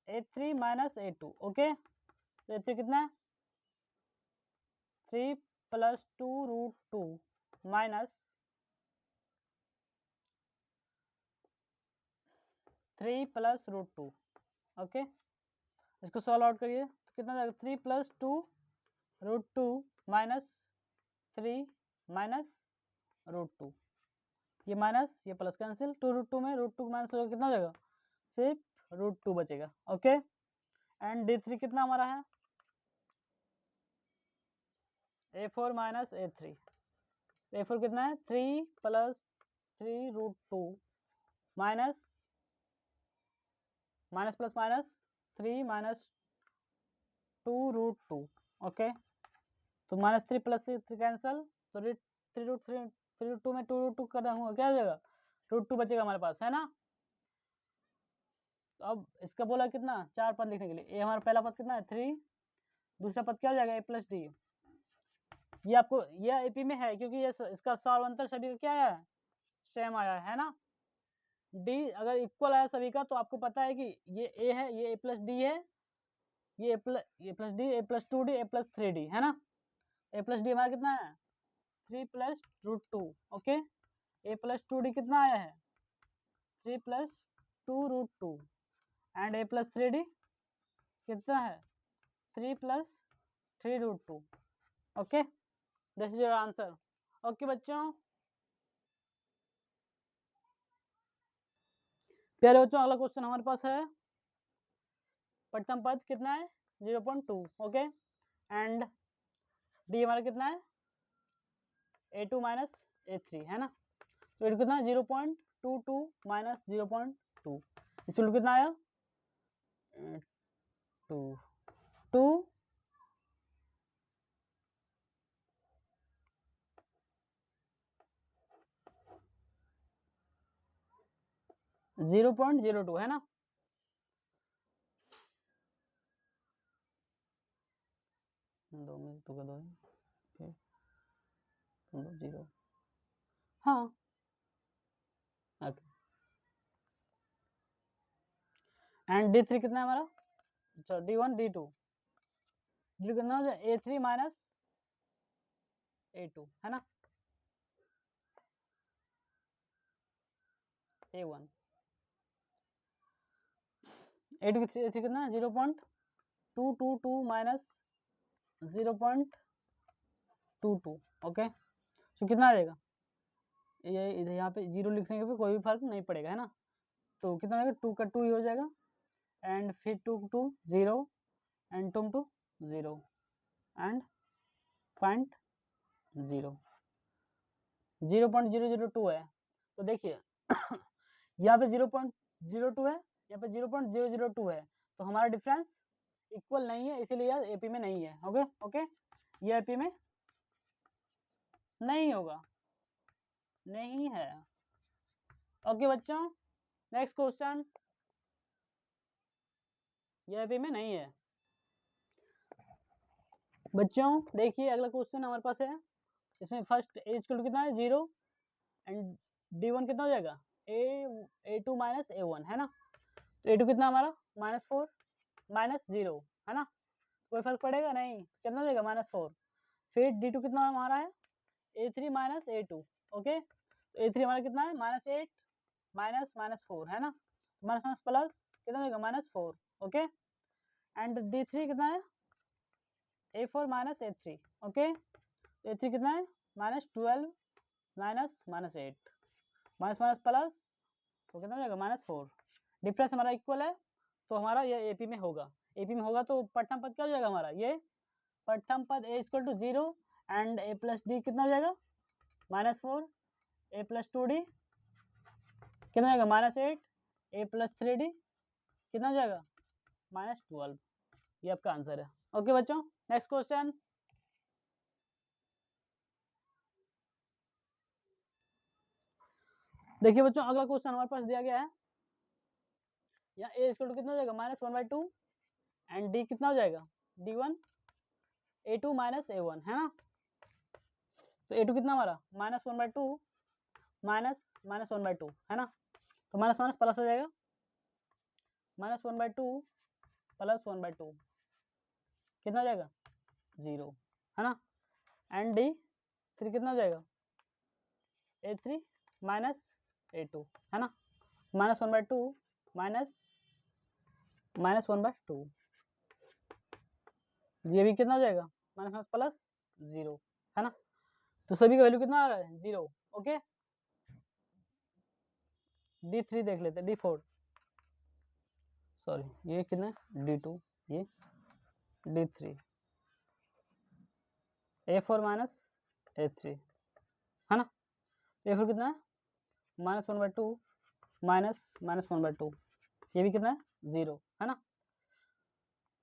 A3 माइनस A2 ओके। तो A3 कितना है 3 प्लस 2 √2 माइनस 3 प्लस √2 ओके। इसको सॉल्व आउट करिए तो कितना जाएगा 3 प्लस 2 √2 माइनस 3 माइनस √2, ये माइनस ये प्लस कैंसिल, 2 √2 में √2 माइनस होगा कितना हो जाएगा सिर्फ √2 बचेगा ओके। एंड D3 कितना हमारा है A4 माइनस A3, A4 कितना है 3 plus 3 √2 minus minus plus minus 3 minus 2 √2 okay. तो माइनस 3 प्लस 3 कैंसल, तो 3 √2 में 2 √2 कर रहा हूँ क्या हो जाएगा √2 बचेगा हमारे पास है ना। तो अब इसका बोला कितना 4 पद लिखने के लिए, ये हमारा पहला पद कितना है 3, दूसरा पद क्या हो जाएगा A प्लस डी, ये आपको यह एपी में है क्योंकि ये इसका सार्वंतर सभी का क्या है सेम आया है ना। डी अगर इक्वल आया सभी का तो आपको पता है कि ये ए है, ये A प्लस डी है, ये plus D A plus 2D A plus 3D है ना। A प्लस डी हमारा कितना है 3 plus √2 okay. A plus 2D कितना आया है 3 plus 2 √2 and A plus 3D कितना है 3 plus 3 √2 okay. This is your answer okay बच्चों। प्यारे बच्चों अगला क्वेश्चन हमारे पास है, प्रथम पद कितना है 0.2 ओके। एंड डी हमारा कितना है A2 माइनस A3 है ना। तो ये कितना 0.22 माइनस 0.2 इसको कितना आया 2 2 0.02 है ना। दो में तो दो 0, हाँ ओके। एंड D3 कितना है हमारा, अच्छा D1 D2 कितना हो जाए A3 माइनस A2 है ना, A1 A2 की A3 कितना 0.222 माइनस 0.22 ओके। तो कितना आ जाएगा, ये इधर यहाँ पे 0 लिखने के भी कोई भी फर्क नहीं पड़ेगा है ना, तो कितना आएगा 2 का 2 ही हो जाएगा, एंड फिर 2 2 0 एंड 2 2 0 एंड 0.002 है। तो देखिए यहाँ पे 0.02 है, यहाँ पे 0.002 है, तो हमारा डिफरेंस इक्वल नहीं है, इसीलिए यह एपी में नहीं है। ओके ओके, ये एपी में नहीं होगा, नहीं है। ओके बच्चों, नेक्स्ट क्वेश्चन, ये एपी में नहीं है। बच्चों देखिए अगला क्वेश्चन हमारे पास है, इसमें फर्स्ट ए इक्वल टू कितना है 0 एंड D1 कितना हो जाएगा A2 माइनस A1 है ना, तो A2 कितना हमारा -4 -0 है ना, कोई फर्क पड़ेगा नहीं, कितना हो जाएगा -4। फिर D2 कितना हमारा है A3 माइनस A2 ओके, तो A3 हमारा कितना है -8 -4 है ना, माइनस प्लस कितना हो जाएगा -4 ओके, एंड D3 कितना है A4 minus A3 okay, A3 कितना है -12 -8 माइनस प्लस तो कितना हो जाएगा -4, डिफरेंस हमारा इक्वल है, तो हमारा ये एपी में होगा, एपी में होगा तो प्रथम पद क्या हो जाएगा हमारा, ये प्रथम पद A equal to 0 and A plus D कितना हो जाएगा -4 A प्लस 2D कितना हो जाएगा -8 A प्लस 3D कितना हो जाएगा -12, ये आपका आंसर है। ओके बच्चों, नेक्स्ट क्वेश्चन, देखिए बच्चों अगला क्वेश्चन हमारे पास दिया गया है, यहाँ A इक्वल टू कितना हो जाएगा -1/2 एंड D कितना हो जाएगा D1 A2 माइनस A1 है ना, तो A2 कितना हमारा -1/2 -1/2 है ना, तो माइनस माइनस प्लस हो जाएगा, -1/2 प्लस 1/2 कितना हो जाएगा 0 है ना, एंड D3 कितना हो जाएगा A3 माइनस A2 है ना, -1/2 -1/2 ये भी कितना हो जाएगा माइनस प्लस 0 है ना, तो सभी का वैल्यू कितना आ रहा है 0 ओके। D3 देख लेते हैं, D4 सॉरी ये कितना है D2, ये D3 A4 माइनस A3 है ना, A4 कितना है -1/2 -1/2 ये भी कितना है 0 है ना,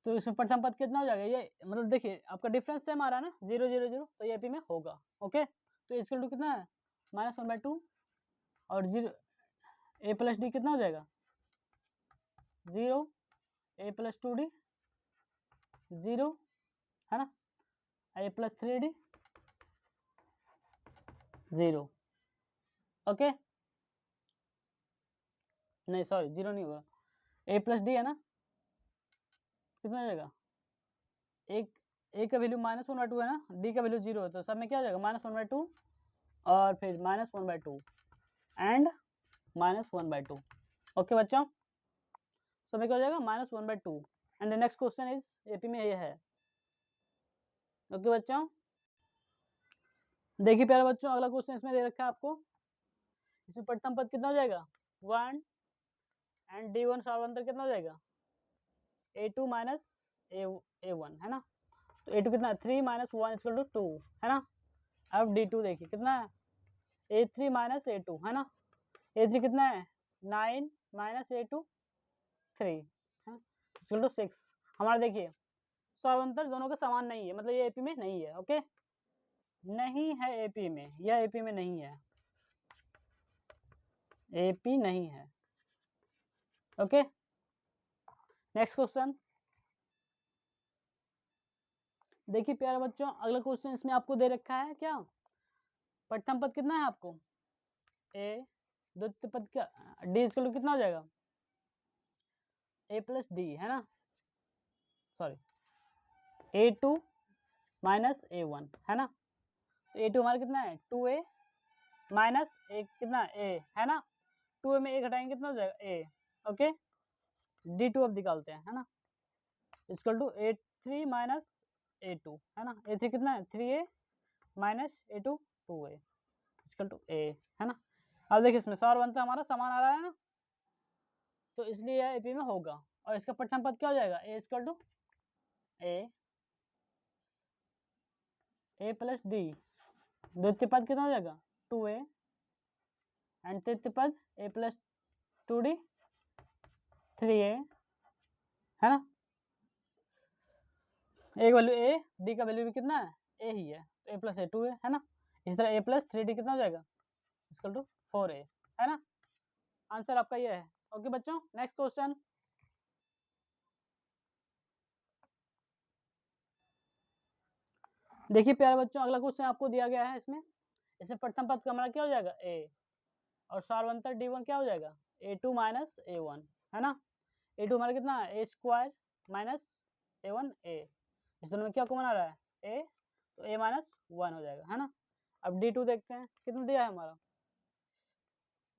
तो इसमें प्रथम पद कितना हो जाएगा, ये मतलब देखिए आपका डिफरेंस सेम आ रहा है ना 0 0 0, तो ये एपी में होगा ओके। तो इक्वल टू कितना है -1/2 और 0 A प्लस डी कितना हो जाएगा 0 A प्लस 2D 0 है ना, A प्लस 3D 0 ओके, नहीं सॉरी 0 नहीं होगा, A प्लस डी है ना, कितना हो जाएगा एक A का वैल्यू -1/2 है ना, D का वैल्यू 0 है, तो सब में क्या हो जाएगा -1/2 और फिर -1/2 एंड -1/2 ओके बच्चों, सब में क्या हो जाएगा -1/2 and the next question is AP में ये है ओके बच्चों। देखिए प्यारे बच्चों अगला क्वेश्चन इसमें दे रखा है आपको, इसमें प्रथम पद कितना हो जाएगा 1 एंड D1 सार्वंतर कितना हो जाएगा A2 माइनस A1 है ना, तो A2 कितना 3 माइनस 1 इक्वल टू 2 है ना, अब D2 देखिए कितना है A3 माइनस A2 है ना, A3 कितना है 9 माइनस A2 3 है इक्वल टू 6, हमारा देखिए सार्वंतर दोनों का समान नहीं है, मतलब ये एपी में नहीं है ओके, नहीं है एपी में, यह एपी में नहीं है, एपी नहीं है ओके। नेक्स्ट क्वेश्चन, देखिए प्यारे बच्चों अगला क्वेश्चन इसमें आपको दे रखा है क्या, प्रथम पद कितना है आपको ए, द्वितीय पद क्या डी इक्वल टू कितना हो जाएगा ए प्लस डी, है ना, सॉरी A2 माइनस A1, है ना। तो A2 हमारा कितना है 2A माइनस ए कितना ए, है ना। 2A में एक हटाएंगे कितना हो जाएगा ए, ओके। D2 अब निकालते हैं, है ना, equal to A3 minus A2, है ना। A3 कितना है 3A minus A2 2A equal to A, है ना। अब देखिए इसमें सौर बनता हमारा समान आ रहा है ना, तो इसलिए यह एपी में होगा। और इसका प्रथम पद क्या हो जाएगा A equal to A plus D, द्वितीय पद कितना हो जाएगा 2A एंड तृतीय पद ए प्लस 2D 3A, है ना। ए वैल्यू ए, डी का वैल्यू भी कितना है ए ही है, तो ए प्लस ए 2A, है ना। इसी तरह ए प्लस 3D कितना हो जाएगा इक्वल टू 4A, है ना। आंसर आपका ये है। ओके बच्चों, नेक्स्ट क्वेश्चन। देखिए प्यारे बच्चों, अगला क्वेश्चन आपको दिया गया है। इसमें प्रथम पद का हमारा क्या हो जाएगा ए, और सार्वंतर D1 क्या हो जाएगा A2 माइनस A1, है ना। A2 हमारा कितना है A square minus A1 A, इस दोनों में क्या कॉमन आ रहा है A, तो A माइनस 1 हो जाएगा, है ना। अब D2 देखते हैं कितना दिया है हमारा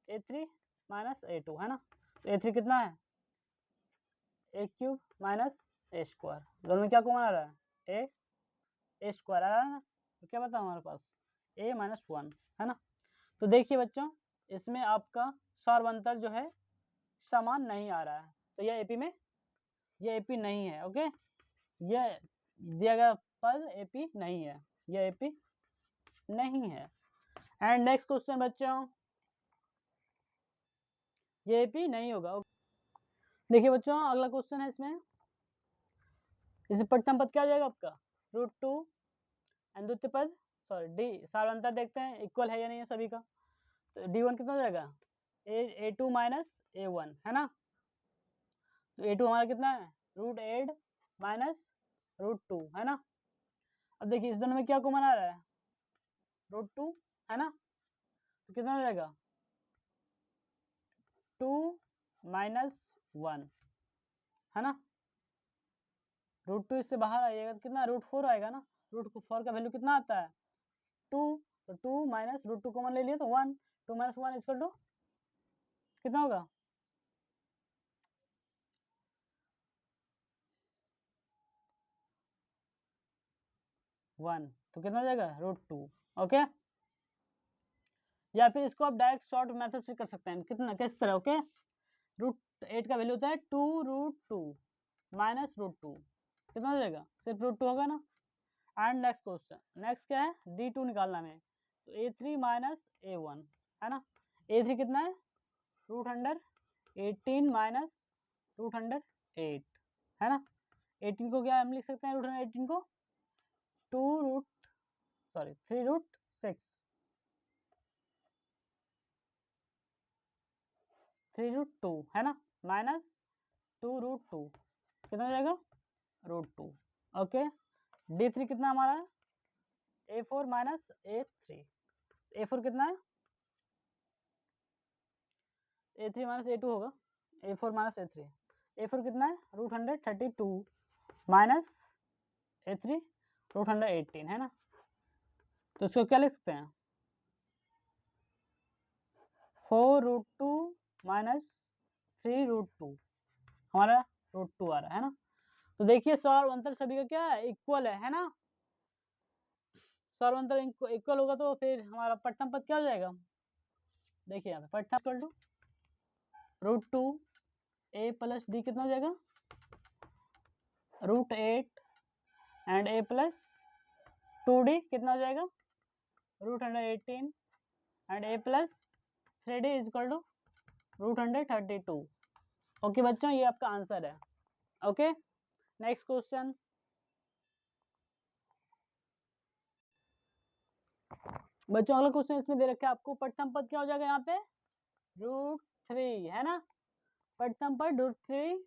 A3 माइनस A2, है ना। तो A3 कितना है A cube minus A square, दोनों में क्या कॉमन आ रहा है A स्क्वायर आ रहा है ना, तो क्या बता हमारे पास A माइनस 1, है ना। तो देखिए बच्चों, इसमें आपका सार्वंतर जो है समान नहीं आ रहा है, तो यह एपी में यह एपी नहीं है, ओके। यह दिया गया पद एपी नहीं है, यह एपी नहीं है। एंड नेक्स्ट क्वेश्चन बच्चों, ये एपी नहीं होगा। देखिए बच्चों, अगला क्वेश्चन है इसमें प्रथम पद क्या हो जाएगा आपका √2 एंड द्वितीय पद सॉरी डी, सार्वंतर देखते हैं इक्वल है या नहीं है सभी का। तो D1 कितना हो जाएगा A2 माइनस A1, है ना। तो A2 हमारा कितना है √8 माइनस √2, है ना। अब देखिए इस दोनों में क्या कॉमन आ रहा है √2, है ना। तो कितना हो जाएगा 2 माइनस 1, है ना। √2 इससे बाहर आइएगा तो कितना √4 आएगा ना। √4 का वैल्यू कितना आता है 2, तो 2 माइनस √2 कॉमन ले लिए तो 1, 2 माइनस 1 इक्वल टू कितना होगा 1, तो कितना हो जाएगा √2, ओके। या फिर इसको आप डायरेक्ट शॉर्ट मेथड से कर सकते हैं, कितना किस तरह, ओके। √8 का वैल्यू होता है 2√2 माइनस √2, कितना हो जाएगा सिर्फ √2 होगा ना। एंड नेक्स्ट क्वेश्चन, नेक्स्ट क्या है D2 निकालना है, तो A3 माइनस A1, है ना। A3 कितना है √118 माइनस √108, है ना। 18 को क्या हम लिख सकते हैं √118 को 3√6 3√2, है ना, माइनस 2√2 कितना हो जाएगा √2, ओके। D3 कितना हमारा है A4 माइनस A3, A4 कितना है A3 माइनस A2 होगा, A4 माइनस A3, A4 कितना है √132 माइनस A3 √118, है ना। तो इसको क्या लिख सकते हैं 4√2 माइनस 3√2, हमारा √2 आ रहा है ना। तो देखिए सार्वंतर सभी का क्या है इक्वल है ना। सार्वंतर इक्वल होगा तो फिर हमारा प्रथम पद क्या हो जाएगा, देखिए यहाँ पे प्रथम equal to √2 A plus D कितना हो जाएगा √8 एंड A प्लस 2D कितना हो जाएगा √118 and A plus 3D is equal to √132। Okay बच्चों, ये आपका आंसर है, ओके। नेक्स्ट क्वेश्चन, बच्चों अगला क्वेश्चन इसमें दे रखा है आपको प्रथम पद क्या हो जाएगा यहाँ पे √3, है ना। प्रथम पद √3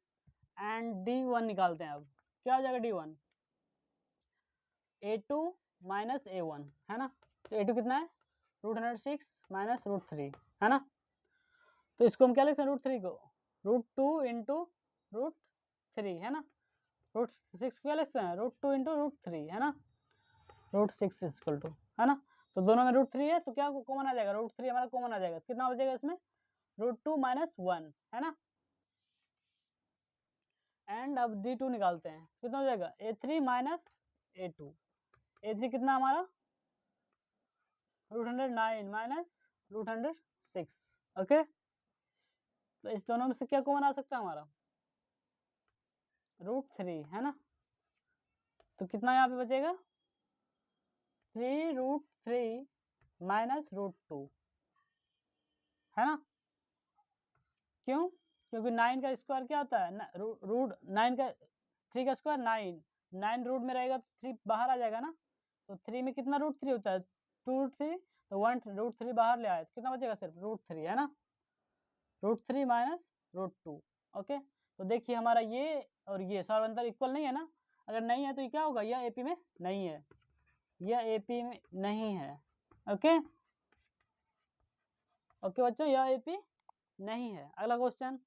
एंड D1 निकालते हैं। अब क्या हो जाएगा D1 A2 माइनस A1, है ना। तो A2 कितना है √106 माइनस √3, है ना। तो इसको हम क्या लिखते हैं, √3 को √2 इंटू √3, है ना। √6 को क्या लिखते हैं, √2 इंटू √3, है ना। √6 इक्वल टू, है ना। तो दोनों में √3 है तो क्या कॉमन आ जाएगा, √3 हमारा कॉमन आ जाएगा, कितना बचेगा इसमें, √2 माइनस 1, है ना। एंड अब D2 निकालते हैं, कितना हो जाएगा, A3 माइनस A2। A3 कितना हमारा, √109 माइनस √106, ओके। तो इस दोनों में से क्या कॉमन आ सकता है हमारा, √3, है ना। तो कितना यहाँ पे बचेगा, 3√3 माइनस √2, है ना। क्यों, क्योंकि 9 का स्क्वायर क्या होता है, रूट 9 का 3 का स्क्वायर 9, 9 रूट में रहेगा तो 3 बाहर आ जाएगा ना। तो 3 में कितना √3 होता है, 2√3, तो 1 √3 बाहर ले आए तो कितना बचेगा, सिर्फ √3, है ना। √3 माइनस √2, ओके। तो देखिए हमारा ये और ये सौरवंतर इक्वल नहीं है ना, अगर नहीं है तो ये क्या होगा, यह AP में नहीं है, यह AP में नहीं है, ओके। ओके बच्चों, यह AP नहीं है। अगला क्वेश्चन,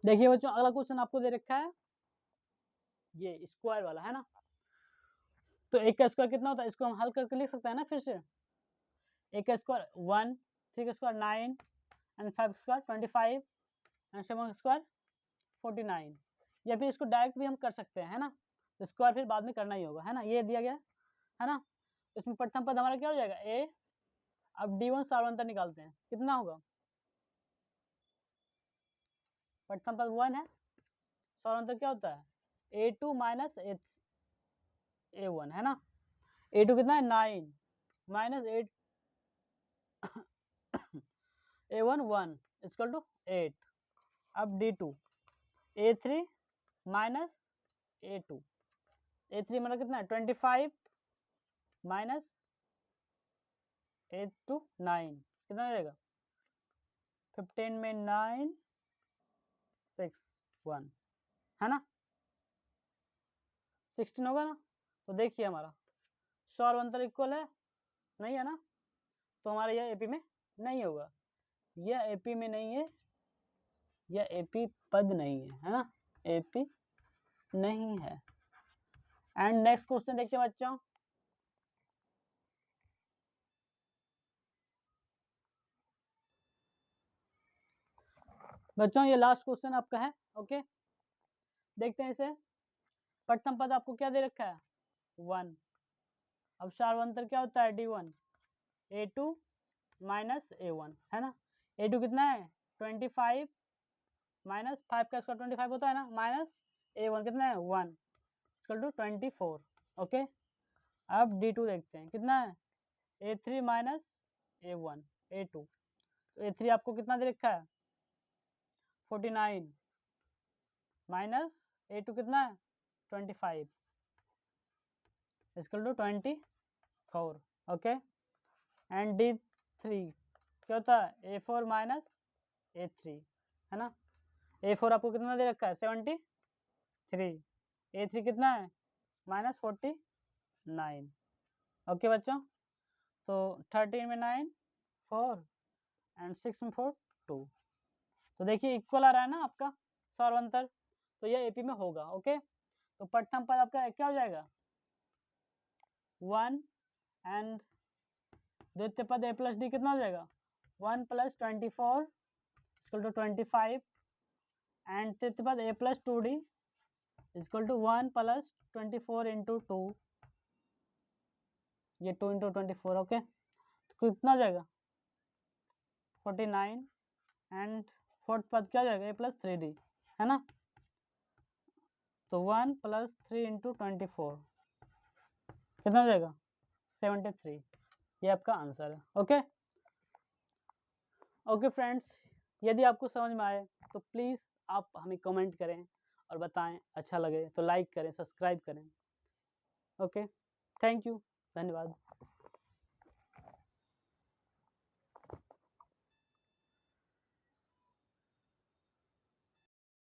देखिए बच्चों अगला क्वेश्चन आपको दे रखा है ये स्क्वायर वाला, है ना। तो एक का स्क्वायर कितना होता है, इसको हम हल करके लिख सकते हैं ना फिर से। एक का स्क्वायर 1, 3 का स्क्वायर 9 एंड 5 का स्क्वायर 25 एंड 7 का स्क्वायर 49, या फिर इसको डायरेक्ट भी हम कर सकते हैं, है ना। तो स्क्वायर फिर बाद में करना ही होगा, है ना, ये दिया गया है ना। इसमें प्रथम पद हमारा क्या हो जाएगा, A। अब D1 सार्वंतर निकालते हैं, कितना होगा, प्रथम पद 1 है, सार्वंतर क्या होता है A2 माइनस A1, है ना। A2 कितना है 9 माइनस A1 1 इक्वल टू 8। अब D2 A3 minus A2, A3 मतलब कितना है 25 माइनस 8 to 9, कितना हो जाएगा, 15 में 9 6 1, है ना, 16 होगा ना। तो देखिए हमारा सौरवंतर इक्वल है, नहीं है ना, तो हमारा यह AP में नहीं होगा, यह AP में नहीं है, यह AP पद नहीं है ना, AP नहीं है। एंड नेक्स्ट क्वेश्चन देखते हैं बच्चों, ये लास्ट क्वेश्चन आपका है, ओके। देखते हैं इसे, प्रथम पद आपको क्या दे रखा है 1। अब सार्वंतर क्या होता है D1 A2 माइनस A1, है ना। A2 कितना है 25 माइनस 5 का स्क्वायर 25 होता है ना, माइनस A1 कितना है 1 इक्वल टू 24, ओके। अब D2 देखते हैं, कितना है A3 माइनस A1 A2, तो A3 आपको कितना दे रखा है 49 माइनस A2 कितना है 25 equal to 24, okay. And D3 क्या होता है A4 माइनस A3, है ना। A4 आपको कितना दे रखा है 73, A3 कितना है माइनस 49, ओके बच्चों। तो 13 में 9 4 एंड 6 में 4 2, तो देखिए इक्वल आ रहा है ना आपका सौरवंतर, तो यह AP में होगा, ओके। तो प्रथम पद आपका क्या हो जाएगा 1 एंड द्वितीय पद A प्लस D कितना हो जाएगा 1 प्लस 24 इक्वल टू 25 एंड तृतीय पद A plus 2D equal to 1 plus 24 into 2, ये 2 इंटू 24, ओके। तो कितना हो जाएगा 49 एंड फोर्थ पद क्या हो जाएगा A प्लस 3D, है ना। तो 1 प्लस 3 इंटू 24 कितना हो जाएगा 73, ये आपका आंसर है, ओके। ओके फ्रेंड्स, यदि आपको समझ में आए तो प्लीज़ आप हमें कमेंट करें और बताएं, अच्छा लगे तो लाइक करें, सब्सक्राइब करें, ओके। थैंक यू, धन्यवाद।